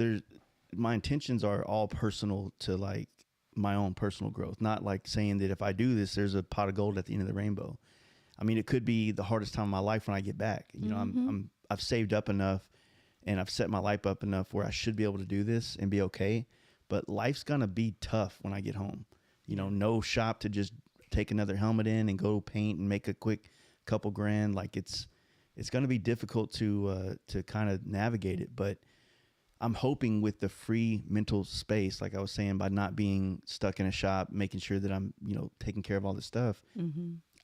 my intentions are all personal to like my own personal growth, not like saying that if I do this, there's a pot of gold at the end of the rainbow. I mean, it could be the hardest time of my life when I get back. You know, I've saved up enough and I've set my life up enough where I should be able to do this and be okay. But life's going to be tough when I get home. You know, no shop to just take another helmet in and go paint and make a quick couple grand. Like it's going to be difficult to kind of navigate it. But I'm hoping with the free mental space, like I was saying, by not being stuck in a shop, making sure that I'm, you know, taking care of all this stuff,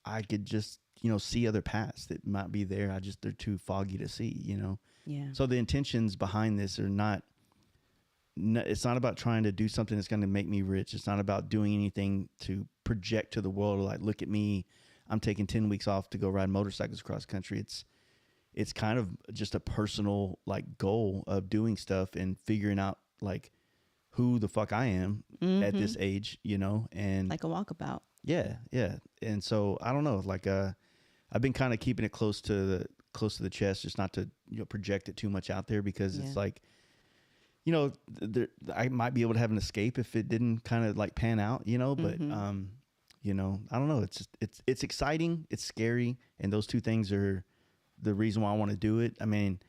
I could just, you know, see other paths that might be there. They're too foggy to see, you know? Yeah. So the intentions behind this are it's not about trying to do something that's going to make me rich. It's not about doing anything to project to the world, like, look at me, I'm taking 10 weeks off to go ride motorcycles across country. It's kind of just a personal like goal of doing stuff and figuring out like who the fuck I am at this age, you know, and like a walkabout. Yeah. And so I don't know, like I've been kind of keeping it close to the chest, just not to, you know, project it too much out there because it's like, you know, I might be able to have an escape if it didn't kind of like pan out, you know, but you know, I don't know. It's exciting, it's scary, and those two things are the reason why I want to do it. I mean,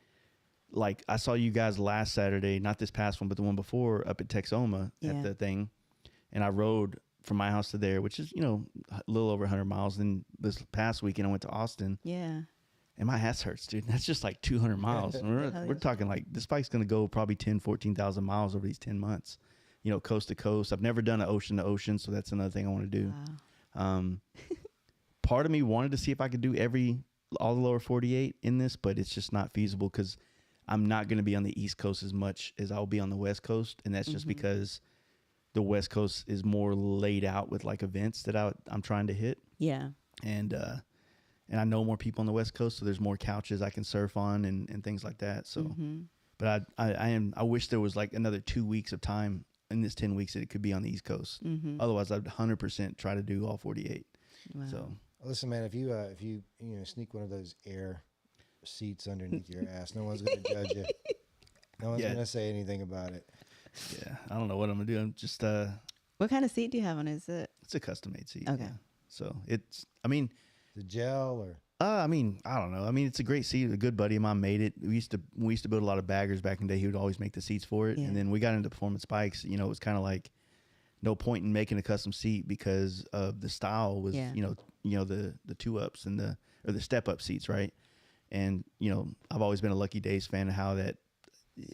like I saw you guys last Saturday, not this past one, but the one before up at Texoma at the thing. And I rode from my house to there, which is, you know, a little over 100 miles. Then this past weekend I went to Austin. Yeah. And my ass hurts, dude. That's just like 200 miles. And we're talking like this bike's going to go probably 10, 14,000 miles over these 10 months, you know, coast to coast. I've never done an ocean to ocean. So that's another thing I want to do. Wow. Part of me wanted to see if I could do all the lower 48 in this, but it's just not feasible because I'm not going to be on the East Coast as much as I'll be on the West Coast. And that's just because the West Coast is more laid out with like events that I'm trying to hit. Yeah. And I know more people on the West Coast, so there's more couches I can surf on and things like that. So, but I wish there was like another 2 weeks of time in this 10 weeks that it could be on the East Coast. Otherwise, I'd 100% try to do all 48. Wow. So, listen, man, if you sneak one of those air seats underneath your ass, no one's going to judge you. No one's going to say anything about it. Yeah, I don't know what I'm going to do. I'm just what kind of seat do you have on? Is it? It's a custom made seat. Okay. Yeah. So the gel or I don't know. I mean, it's a great seat. A good buddy of mine made it. We used to build a lot of baggers back in the day. He would always make the seats for it. And then we got into performance bikes. You know, it was kind of like no point in making a custom seat because of the style was, you know, the 2-ups and the step up seats. Right. And, you know, I've always been a Lucky Days fan of how that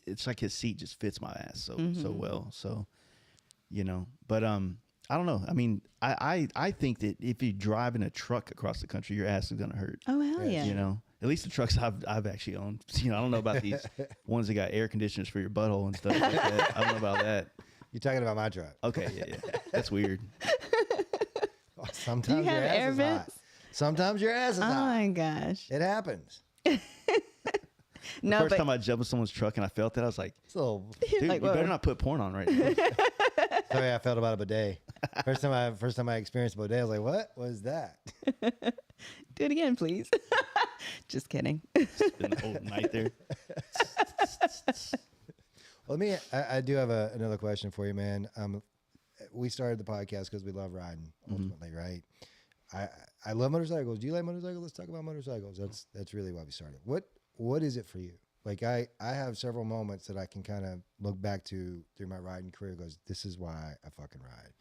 it's like his seat just fits my ass so well. So, you know, but, I don't know. I mean, I think that if you drive in a truck across the country, your ass is going to hurt. Oh, hell yeah. You know, at least the trucks I've actually owned. You know, I don't know about these ones that got air conditioners for your butthole and stuff like that. I don't know about that. You're talking about my truck. Okay, yeah. That's weird. Sometimes Do you have your ass air is vents? hot. Sometimes your ass is hot. Oh my gosh. It happens. The first time I jumped in someone's truck and I felt that, I was like, So, dude, like, you better not put porn on right now. sorry, I felt about a bidet. First time I experienced a bidet, I was like, "What was that?" Do it again, please. Just kidding. Spend the whole night there. Well, I do have another question for you, man. We started the podcast because we love riding, ultimately, right? I love motorcycles. Do you like motorcycles? Let's talk about motorcycles. That's really why we started. What is it for you? Like I have several moments that I can kind of look back to through my riding career. Goes, this is why I fucking ride.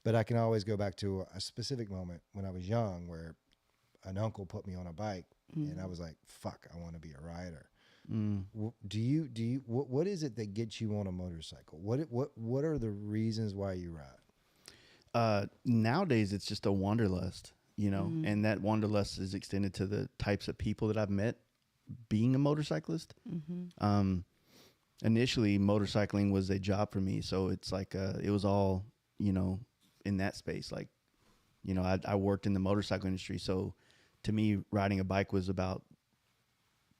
But I can always go back to a specific moment when I was young where an uncle put me on a bike and I was like, fuck, I want to be a rider. What is it that gets you on a motorcycle? What are the reasons why you ride? Nowadays it's just a wanderlust, you know, and that wanderlust is extended to the types of people that I've met being a motorcyclist. Initially motorcycling was a job for me. So it's like, it was all, you know, in that space. Like, you know, I worked in the motorcycle industry. So to me, riding a bike was about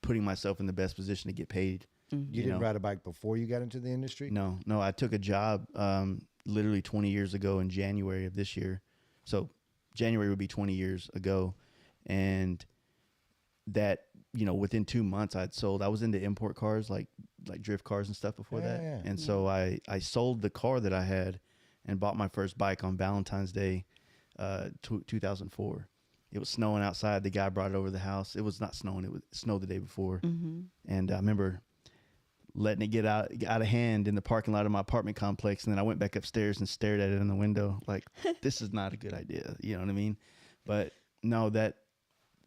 putting myself in the best position to get paid. You didn't ride a bike before you got into the industry? No, I took a job, literally 20 years ago in January of this year. So January would be 20 years ago. And that, you know, within 2 months I was into import cars, like drift cars and stuff before that. Yeah. And so I sold the car that I had and bought my first bike on Valentine's Day, 2004. It was snowing outside. The guy brought it over to the house. It was not snowing. It snowed the day before. And I remember letting it get out of hand in the parking lot of my apartment complex. And then I went back upstairs and stared at it in the window like, this is not a good idea. You know what I mean? But no,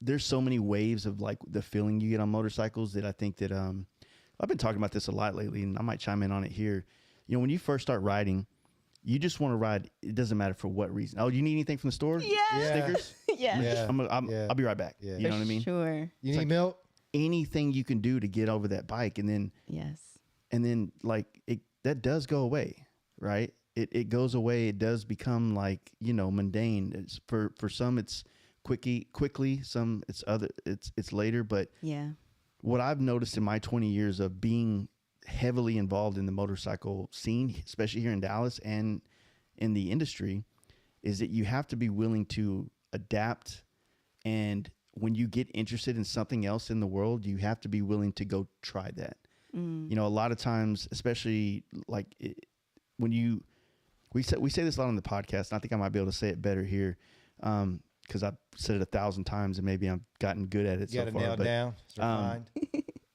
there's so many waves of like the feeling you get on motorcycles that I think that, I've been talking about this a lot lately and I might chime in on it here. You know, when you first start riding, you just want to ride. It doesn't matter for what reason. Oh, you need anything from the store? Yeah. Stickers? Yeah. I'll be right back. Yeah. You know what I mean? Sure. You need milk? Anything you can do to get over that bike. And then like that does go away, right? It goes away. It does become like, you know, mundane. It's for some it's quickly, some it's later. But what I've noticed in my 20 years of being heavily involved in the motorcycle scene, especially here in Dallas and in the industry, is that you have to be willing to adapt. And when you get interested in something else in the world, you have to be willing to go try that. You know, a lot of times, especially like when we say this a lot on the podcast, and I think I might be able to say it better here. because I've said it 1,000 times and maybe I've gotten good at it You got so it far. nailed But down. It's refined.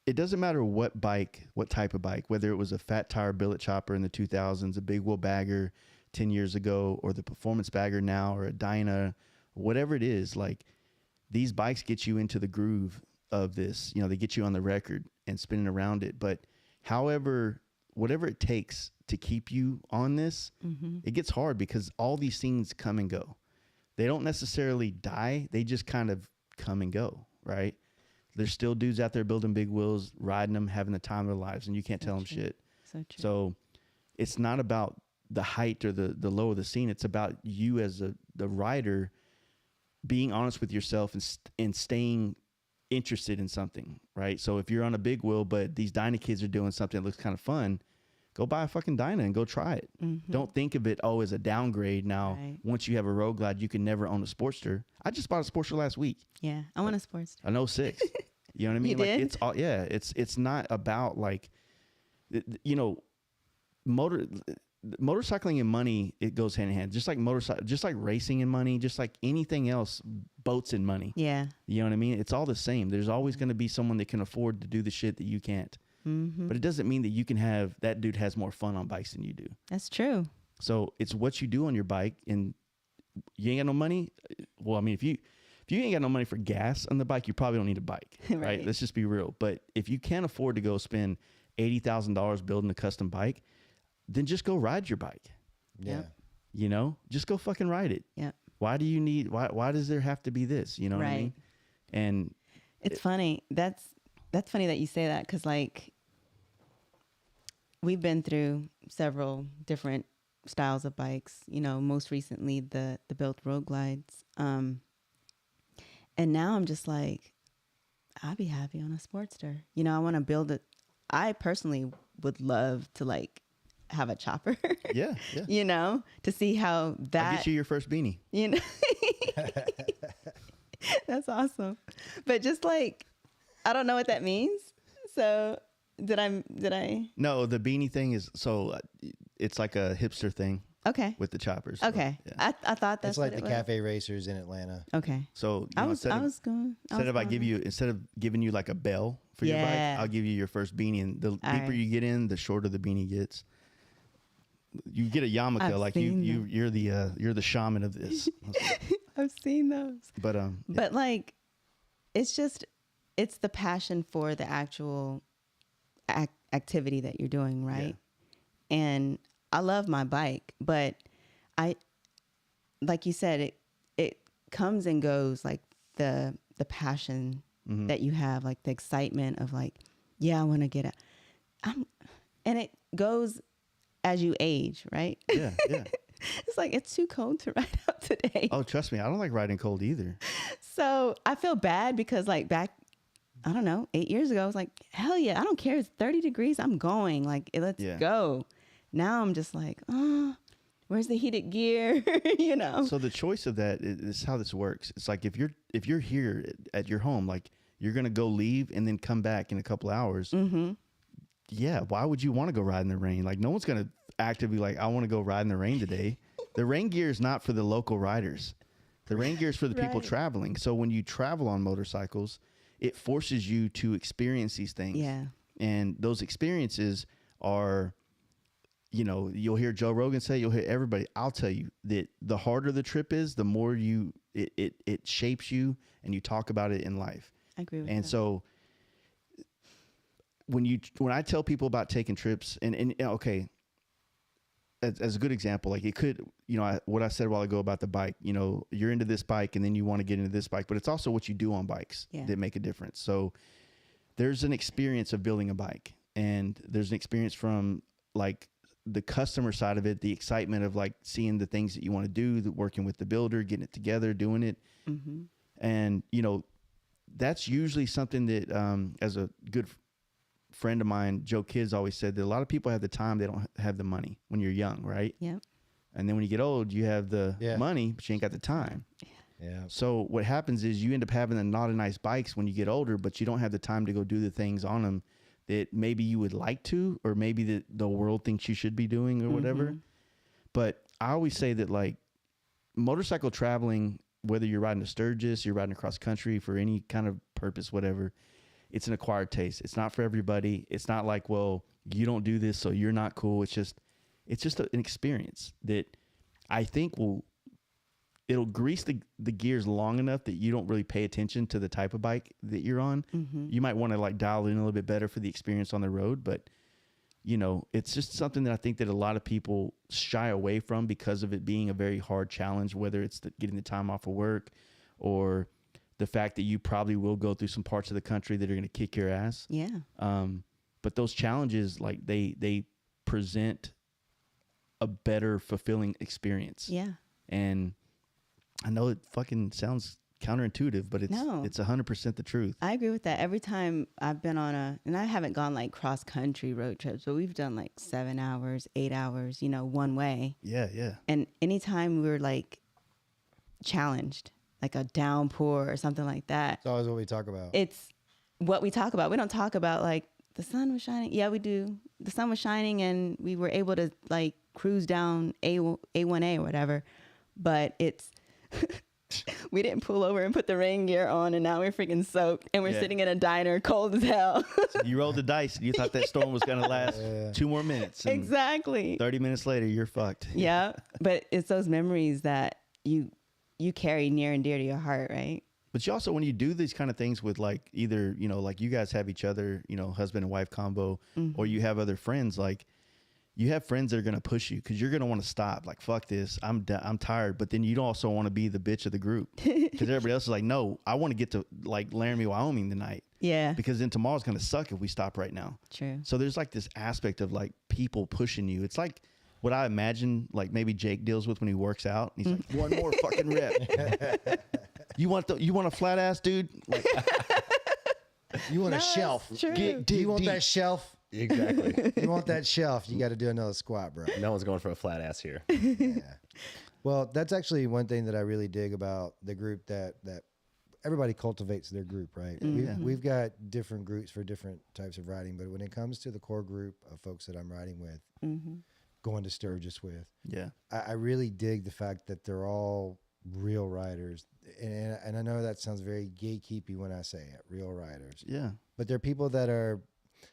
it doesn't matter what type of bike, whether it was a fat tire billet chopper in the 2000s, a big wheel bagger 10 years ago, or the performance bagger now, or a Dyna, whatever it is, like these bikes get you into the groove of this. You know, they get you on the record and spinning around it. But whatever it takes to keep you on this, it gets hard because all these things come and go. They don't necessarily die. They just kind of come and go, right? There's still dudes out there building big wheels, riding them, having the time of their lives, and you can't tell them shit. So true. So it's not about the height or the low of the scene. It's about you as the rider being honest with yourself and staying interested in something, right? So if you're on a big wheel, but these Dyna kids are doing something that looks kind of fun, go buy a fucking Dyna and go try it. Don't think of it, as a downgrade. Now, once you have a Road Glide, you can never own a Sportster. I just bought a Sportster last week. Yeah, I want a Sportster. An 06. You know what I mean? You like did? it's all, yeah, it's not about like, you know, motorcycling and money, it goes hand in hand. Just like racing and money, just like anything else, boats and money. Yeah. You know what I mean? It's all the same. There's always going to be someone that can afford to do the shit that you can't. But it doesn't mean that you can have, that dude has more fun on bikes than you do. That's true. So it's what you do on your bike, and you ain't got no money. Well, I mean, if you ain't got no money for gas on the bike, you probably don't need a bike, right? Let's just be real. But if you can't afford to go spend $80,000 building a custom bike, then just go ride your bike. Yeah. You know, just go fucking ride it. Yeah. Why do you need, why does there have to be this? You know what I mean? And it's funny. That's funny that you say that. 'Cause like we've been through several different styles of bikes, you know, most recently the built Road Glides. And now I'm just like, I'd be happy on a Sportster. You know, I want to build it. I personally would love to like have a chopper. yeah. You know, to see how that. I'll get you your first beanie. You know, that's awesome. But just like, I don't know what that means. So did I? No, the beanie thing is, it's like a hipster thing. Okay. With the choppers. So, Okay. yeah. I thought that's It's like what the it was. cafe racers in Atlanta. Okay. So Instead of giving you like a bell for your bike, I'll give you your first beanie, and the deeper you get in, the shorter the beanie gets. You get a yarmulke, I've like seen you're the shaman of this. I've seen those. But But like, it's the passion for the actual activity that you're doing, right? Yeah. And I love my bike, but like you said, it comes and goes, like the passion that you have, like the excitement of like, yeah, I want to get it. And it goes as you age, right? Yeah. It's like, it's too cold to ride out today. Oh, trust me, I don't like riding cold either. So I feel bad because like back, I don't know, 8 years ago, I was like, hell yeah, I don't care. It's 30 degrees. I'm going. Like, let's go. Now I'm just like, oh, where's the heated gear? You know? So the choice of that is how this works. It's like if you're here at your home, like you're going to go leave and then come back in a couple of hours. Yeah. Why would you want to go ride in the rain? Like no one's going to actively like, I want to go ride in the rain today. The rain gear is not for the local riders. The rain gear is for the people traveling. So when you travel on motorcycles, it forces you to experience these things. Yeah. And those experiences are, you know, you'll hear Joe Rogan say, you'll hear everybody. I'll tell you that the harder the trip is, the more it shapes you and you talk about it in life. I agree with that. And so when I tell people about taking trips and okay, as a good example, like it could, you know, what I said a while ago about the bike, you know, you're into this bike and then you want to get into this bike, but it's also what you do on bikes that make a difference. So there's an experience of building a bike, and there's an experience from like the customer side of it, the excitement of like seeing the things that you want to do, working with the builder, getting it together, doing it. And, you know, that's usually something that, as a good friend of mine, Joe Kids, always said that a lot of people have the time, they don't have the money when you're young, right? Yep. And then when you get old, you have the money, but you ain't got the time. Yeah. So what happens is you end up having a lot of nice bikes when you get older, but you don't have the time to go do the things on them that maybe you would like to, or maybe that the world thinks you should be doing or whatever. But I always say that like motorcycle traveling whether you're riding to Sturgis, you're riding across country for any kind of purpose, whatever, it's an acquired taste. It's not for everybody. It's not like, well, you don't do this, so you're not cool. It's just an experience that I think it'll grease the gears long enough that you don't really pay attention to the type of bike that you're on. Mm-hmm. You might want to like dial in a little bit better for the experience on the road, but you know, it's just something that I think that a lot of people shy away from because of it being a very hard challenge, whether it's getting the time off of work or the fact that you probably will go through some parts of the country that are going to kick your ass. Yeah. But those challenges, like they present a better, fulfilling experience. Yeah. And I know it fucking sounds counterintuitive, but it's 100% the truth. I agree with that. Every time I've been on and I haven't gone like cross country road trips, but we've done like 7 hours, 8 hours, you know, one way. Yeah, yeah. And anytime we're like challenged, like a downpour or something like that, It's always what we talk about. it's what we talk about. We don't talk about like the sun was shining. Yeah, we do. The sun was shining and we were able to like cruise down A1A or whatever. But it's, we didn't pull over and put the rain gear on and now we're freaking soaked and we're sitting in a diner cold as hell. So you rolled the dice. You thought that storm was going to last 2 more minutes. And Exactly. 30 minutes later, you're fucked. Yeah. But it's those memories that you carry near and dear to your heart, right? But you also, when you do these kind of things with like either, you know, like you guys have each other, you know, husband and wife combo, or you have other friends, like you have friends that are going to push you because you're going to want to stop. Like, fuck this. I'm tired. But then you also want to be the bitch of the group because everybody else is like, no, I want to get to like Laramie, Wyoming tonight. Yeah. Because then tomorrow's going to suck if we stop right now. True. So there's like this aspect of like people pushing you. It's like what I imagine like maybe Jake deals with when he works out. He's like, one more fucking rep. You want a flat ass, dude? Like, You want No, a shelf. it's true. You want that shelf? Exactly. You want that shelf? You got to do another squat, bro. No one's going for a flat ass here. Yeah. Well, that's actually one thing that I really dig about the group that everybody cultivates their group, right? We've got different groups for different types of riding, but when it comes to the core group of folks that I'm riding with, going to Sturgis with, yeah. I really dig the fact that they're all real riders. And I know that sounds very gatekeepy when I say it, real riders. Yeah. But they're people that are,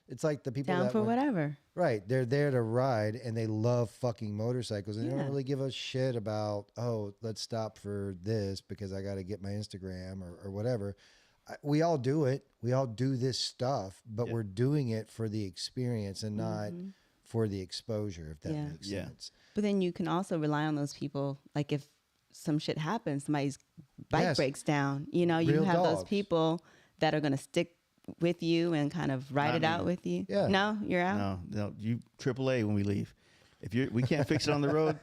it's like the people Down that for when- whatever. Right. They're there to ride and they love fucking motorcycles. And they Yeah. don't really give a shit about, oh, let's stop for this because I got to get my Instagram or whatever. We all do it. We all do this stuff, but we're doing it for the experience and not for the exposure, if that Yeah. makes Yeah. sense. But then you can also rely on those people. Like if some shit happens, somebody's bike Yes. breaks down, you know, you Real have those dogs. people that are going to stick with you and kind of ride Not it out me. with you. Yeah. No, you're out. No, you AAA when we leave. If we can't fix it on the road,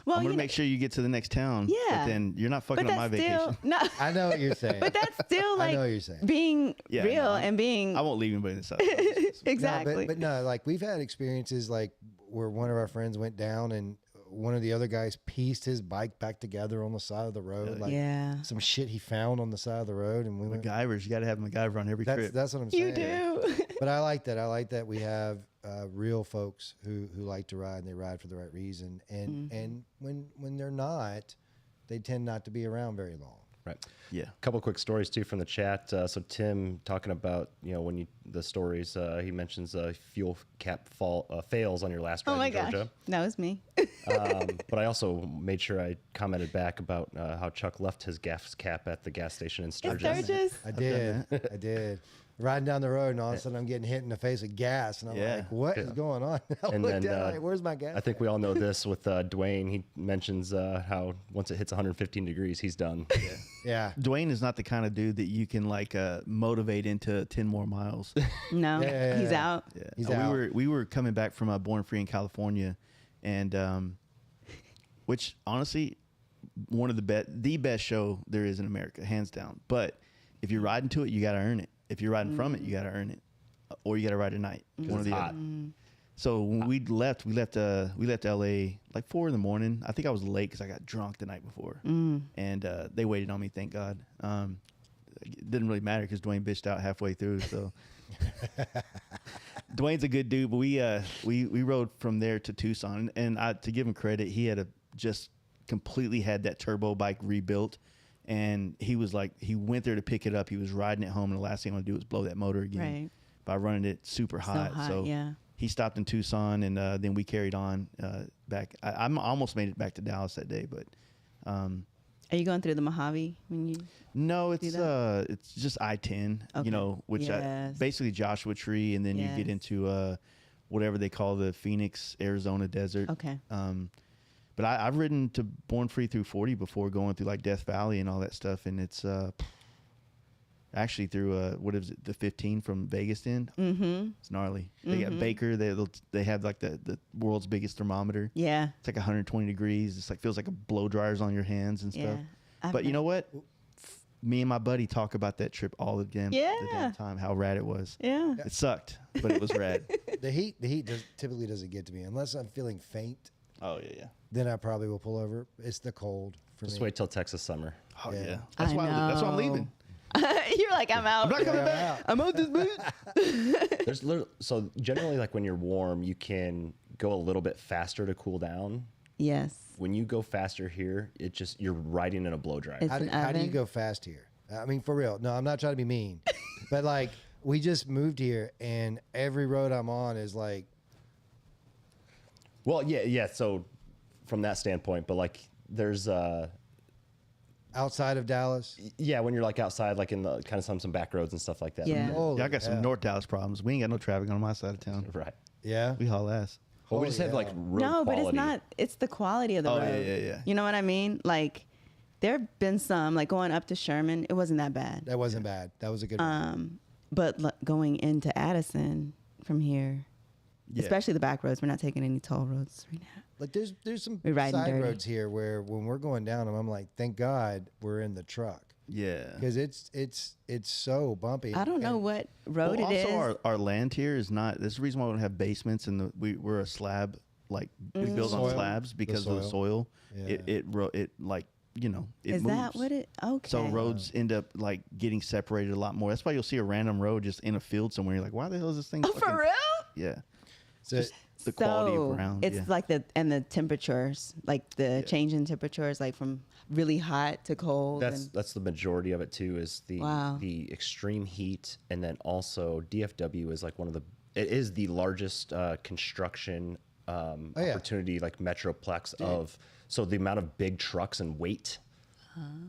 Well, I'm you gonna know, make sure you get to the next town. Yeah. But then you're not fucking but on my that's still vacation. no. I know what you're saying. But that's still I like know what you're saying. being Yeah, real no, and being I won't leave anybody in the side. exactly. No, but no, like we've had experiences like where one of our friends went down and one of the other guys pieced his bike back together on the side of the road. Like yeah. some shit he found on the side of the road. And we went, MacGyvers, you got to have MacGyver on every trip. that's what I'm saying. You do. But I like that. I like that we have real folks who like to ride and they ride for the right reason. And and when they're not, they tend not to be around very long. Right. Yeah. A couple quick stories too from the chat. So Tim talking about when the stories he mentions fuel cap fails on your last ride Oh my in gosh. Georgia. That was me. But I also made sure I commented back about how Chuck left his gas cap at the gas station in Sturgis. Sturgis. I did. I did. Riding down the road and all of a sudden I'm getting hit in the face with gas. And I'm Yeah. like, what is going on? I And look then, down, like, where's my gas? I think we all know this with Dwayne. He mentions how once it hits 115 degrees, he's done. Yeah. Dwayne is not the kind of dude that you can like motivate into 10 more miles. No, Yeah. he's out. Yeah. He's we out. were coming back from Born Free in California, and which honestly, one of the best show there is in America, hands down. But if you're riding to it, you got to earn it. If you're riding from it, you got to earn it, or you got to ride at night. One or the hot. other. So when we left LA like 4 a.m. I think I was late because I got drunk the night before, and they waited on me. Thank God. It didn't really matter because Dwayne bitched out halfway through. So Dwayne's a good dude, but we rode from there to Tucson, and to give him credit, he had just completely had that turbo bike rebuilt, And he was like, he went there to pick it up. He was riding it home, and the last thing I want to do was blow that motor again Right. by running it super hot. So yeah. he stopped in Tucson, and then we carried on back. I almost made it back to Dallas that day, but Are you going through the Mojave when you? no, Do that? it's just I-10, Okay. you know, which Yes. basically Joshua Tree, and then you get Yes. into whatever they call the Phoenix, Arizona desert. Okay. But I've ridden to Born Free through 40 before, going through like Death Valley and all that stuff, and it's actually through what is it, the 15 from Vegas end. Mm-hmm. It's gnarly. They got Baker. They have like the world's biggest thermometer. Yeah. It's like 120 degrees. It's like feels like a blow dryers on your hands and stuff. But you know what? Me and my buddy talk about that trip all the damn time. How rad it was. Yeah. It sucked, but it was rad. The heat typically doesn't get to me unless I'm feeling faint. Oh yeah. Then I probably will pull over. It's the cold for Just me. wait till Texas summer. Oh Yeah. yeah. That's why I'm know. leaving. You're like, I'm out. I'm not coming Yeah, back. I'm out this boot. There's so generally, like when you're warm, you can go a little bit faster to cool down. Yes. When you go faster here, you're riding in a blow dryer. It's How do an you oven. go fast here? I mean, for real. No, I'm not trying to be mean, but like we just moved here, and every road I'm on is like, Well, yeah. So from that standpoint, but like there's outside of Dallas. yeah, when you're like outside, like in the kind of some back roads and stuff like that. Yeah. Holy Yeah, I got some hell. North Dallas problems. We ain't got no traffic on my side of town. Right. Yeah. We haul ass. Well, we Oh, just have yeah. like road No, but it's quality. not. It's the quality of the Oh, road. yeah. You know what I mean? Like, there have been some, like going up to Sherman, it wasn't that bad. That wasn't bad. That was a good one. But going into Addison from here, Yeah. especially the back roads, we're not taking any toll roads right now. Like there's some We're riding side dirty. roads here where when we're going down them, I'm like, thank God we're in the truck Yeah. because it's so bumpy. I don't know And what road Well, it is. also, our land here is not. This is the reason why we don't have basements, and we're a slab. Like we build on Soil. slabs because of the soil. Yeah. It like it is moves. that what it? Okay. So roads end up like getting separated a lot more. That's why you'll see a random road just in a field somewhere. You're like, why the hell is this thing? Oh, for real? Yeah. So The quality So, of ground. It's yeah. like the temperatures, like the change in temperatures, like from really hot to cold. That's the majority of it too. Is the Wow. the extreme heat, and then also DFW is like it is the largest construction yeah. opportunity, like metroplex of. So the amount of big trucks and weight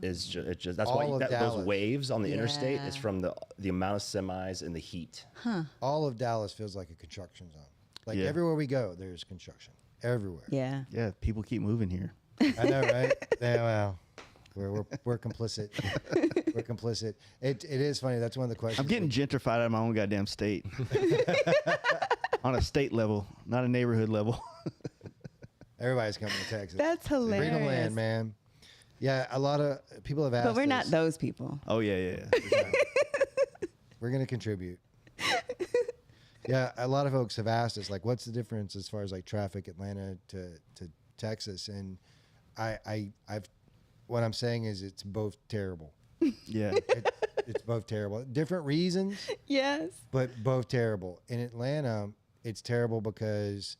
is just that's All why of those Dallas. waves on the interstate Yeah. is from the amount of semis and the heat. all of Dallas feels like a construction zone. Like Yeah. everywhere we go, there's construction everywhere. yeah. Yeah, people keep moving here. I know, right? Yeah, well, we're complicit. We're complicit. It is funny. That's one of the questions. I'm getting gentrified out of my own goddamn state. On a state level, not a neighborhood level. Everybody's coming to Texas. That's hilarious. Freedom land, man. Yeah, a lot of people have asked. But we're not us. those people. Oh yeah. We're going to contribute. Yeah, a lot of folks have asked us, like, what's the difference as far as like traffic, Atlanta to Texas? And I've what I'm saying is it's both terrible. Yeah. It's both terrible. Different reasons, Yes. but both terrible. In Atlanta, it's terrible because,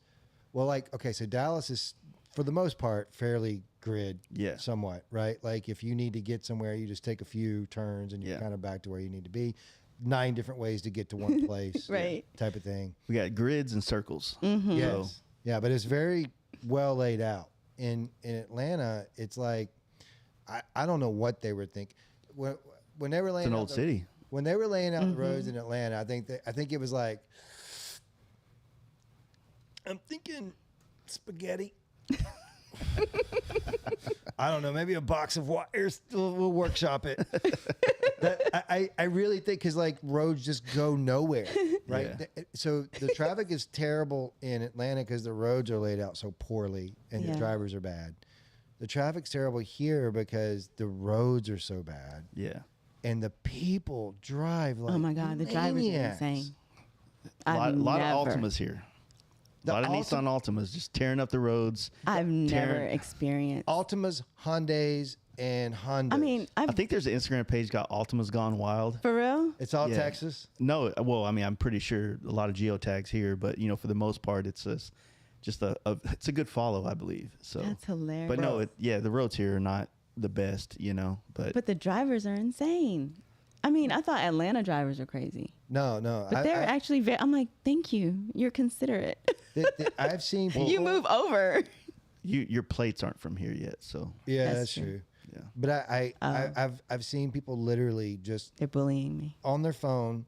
well, like, okay, so Dallas is, for the most part, fairly grid, Yeah. somewhat, right? Like, if you need to get somewhere, you just take a few turns and you're Yeah. kind of back to where you need to be. 9 different ways to get to one place, Right. type of thing. We got grids and circles. Mm-hmm. Yes. Yeah, but it's very well laid out. In Atlanta, it's like, I don't know what they were thinking. When they were laying It's an out old the- city. When they were laying out the roads in Atlanta, I think it was like, I'm thinking spaghetti. I don't know, maybe a box of wires. We'll workshop it. I really think because like roads just go nowhere, right? Yeah. So the traffic is terrible in Atlanta because the roads are laid out so poorly and the Yeah. drivers are bad. The traffic's terrible here because the roads are so bad Yeah. and the people drive like Oh my God, the drivers are maniacs. insane. A lot of never- Altimas here. The A lot of Nissan Altimas just tearing up the roads. I've never tearing- experienced. Altimas, Hyundais, and Hondas. I mean, I think there's an Instagram page got Altimas Gone Wild. for real. it's all Yeah. Texas. No, well, I mean, I'm pretty sure a lot of geotags here, but for the most part, it's just it's a good follow, I believe. So That's hilarious. But no, the roads here are not the best, you know. But the drivers are insane. I mean, I thought Atlanta drivers were crazy. No. But they're actually very, I'm like, thank you. You're considerate. I've seen people. You move over. your plates aren't from here yet, so Yeah, that's true. yeah. But I've seen people literally just They're bullying me. on their phone,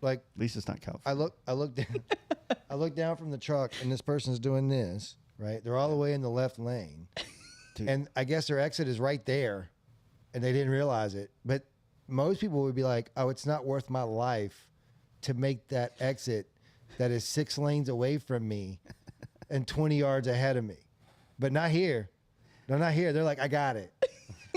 like At least it's not California. I look down, I look down from the truck, and this person's doing this, right? They're all the way in the left lane, Dude. and I guess their exit is right there, and they didn't realize it. But most people would be like, "Oh, it's not worth my life to make that exit that is 6 lanes away from me and 20 yards ahead of me," but not here. No, not here. They're like, "I got it,"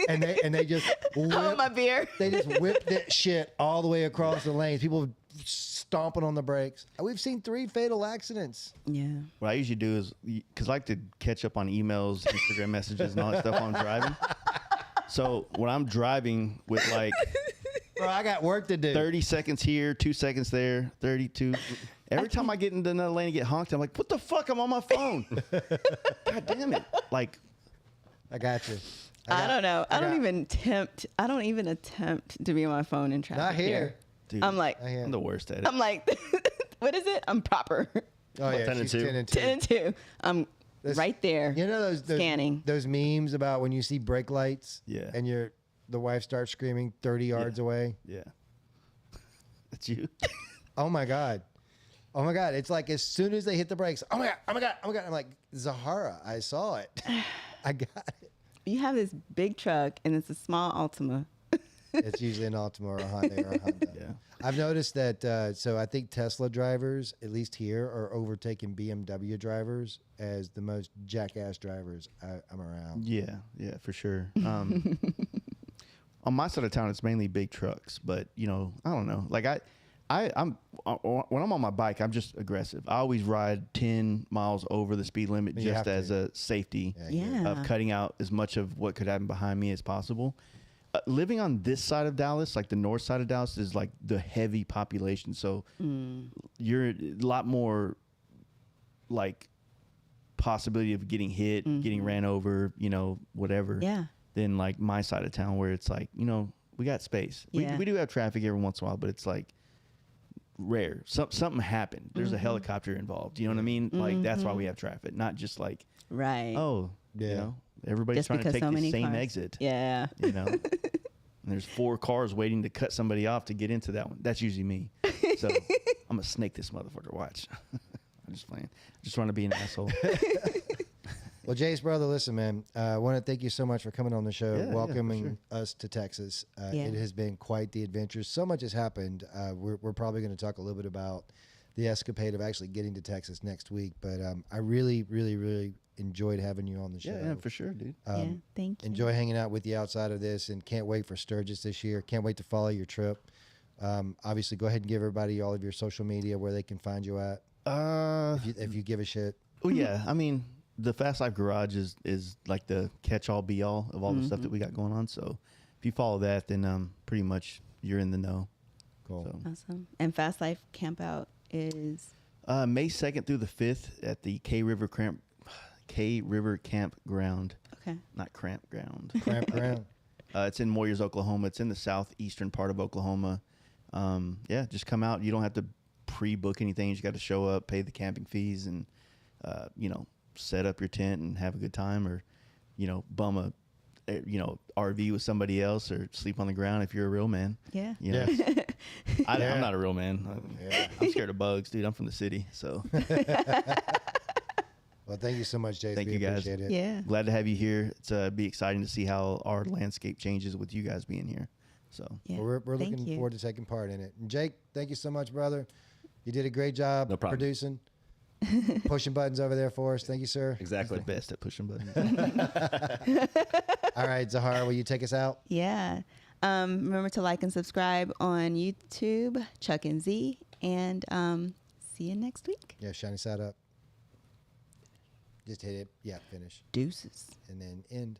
and they just Oh, my beer. they just whip that shit all the way across the lanes. People stomping on the brakes. We've seen 3 fatal accidents. Yeah. What I usually do is, because I like to catch up on emails, Instagram messages, and all that stuff while I'm driving. So when I'm driving with like Bro, I got work to do. 30 seconds here, 2 seconds there, 32. Every time I get into another lane and get honked, I'm like, what the fuck? I'm on my phone. God damn it. Like, I got you. I don't know. I don't even attempt to be on my phone in traffic Not here. dude, I'm like, Not here. I'm the worst at it. I'm like, what is it? I'm proper. Oh yeah, 10 and she's 2. 10 and 2. 10 and 2. I'm right there. You know those scanning. those memes about when you see brake lights, Yeah. and the wife starts screaming 30 yards away. Yeah. That's you. Oh my god, oh my god! It's like as soon as they hit the brakes, oh my god, oh my god, oh my god! I'm like, Zahara, I saw it. I got it. You have this big truck and it's a small Altima. It's usually an Altima or a Hyundai or a Honda. Yeah. I've noticed that. So I think Tesla drivers, at least here, are overtaking BMW drivers as the most jackass drivers I'm around. Yeah. Yeah, for sure. On my side of town, it's mainly big trucks, but you know, I don't know. Like I'm when I'm on my bike, I'm just aggressive. I always ride 10 miles over the speed limit You just have to. as a safety Yeah. of cutting out as much of what could happen behind me as possible. Living on this side of Dallas, like the north side of Dallas, is like the heavy population. So you're a lot more like possibility of getting hit, getting ran over, you know, whatever. Yeah. Than like my side of town where it's like, you know, we got space. Yeah. We do have traffic every once in a while, but it's like rare. Something happened. There's a helicopter involved. You know what I mean? Like that's why we have traffic, not just like, Right. oh, Yeah. you know, everybody's Just trying to because take so the many same cars. exit. Yeah. You know, and there's 4 cars waiting to cut somebody off to get into that one. That's usually me. So I'm gonna snake this motherfucker. Watch. I'm just playing. Just trying to be an asshole. Well, Jace, brother, listen, man. I want to thank you so much for coming on the show, Yeah, for welcoming us to Texas. Yeah. It has been quite the adventure. So much has happened. We're probably going to talk a little bit about the escapade of actually getting to Texas next week. But I really, really, really enjoyed having you on the show. Yeah, for sure, dude. Yeah. Thank you. Enjoy hanging out with you outside of this, and can't wait for Sturgis this year. Can't wait to follow your trip. Obviously, go ahead and give everybody all of your social media where they can find you at, if you give a shit. Oh yeah, I mean the Fast Life Garage is like the catch-all be-all of all the stuff that we got going on. So if you follow that, then pretty much you're in the know. Cool. So, Awesome. And Fast Life Campout is May 2nd through the 5th at the K River Campground, okay. not Crampground. Cramp around. It's in Moyers, Oklahoma. It's in the southeastern part of Oklahoma. Yeah, just come out. You don't have to pre-book anything. You just got to show up, pay the camping fees, and you know, set up your tent and have a good time, or you know, bum a RV with somebody else, or sleep on the ground if you're a real man. Yeah. You know? Yeah. I'm not a real man. Yeah. I'm scared of bugs, dude. I'm from the city, so Well, thank you so much, Jace. Thank We you, guys. appreciate it. Yeah. glad to have you here. It's be exciting to see how our landscape changes with you guys being here. So Yeah. Well, we're Thank looking you. forward to taking part in it. And Jake, thank you so much, brother. You did a great job No problem. producing, pushing buttons over there for us. Thank you, sir. he's Exactly. the best at pushing buttons. All right, Zahara, will you take us out? Yeah. Remember to like and subscribe on YouTube, Chuck and Z, and see you next week. Yeah, shiny side up. Just hit it. Yeah, finish. Deuces. And then end.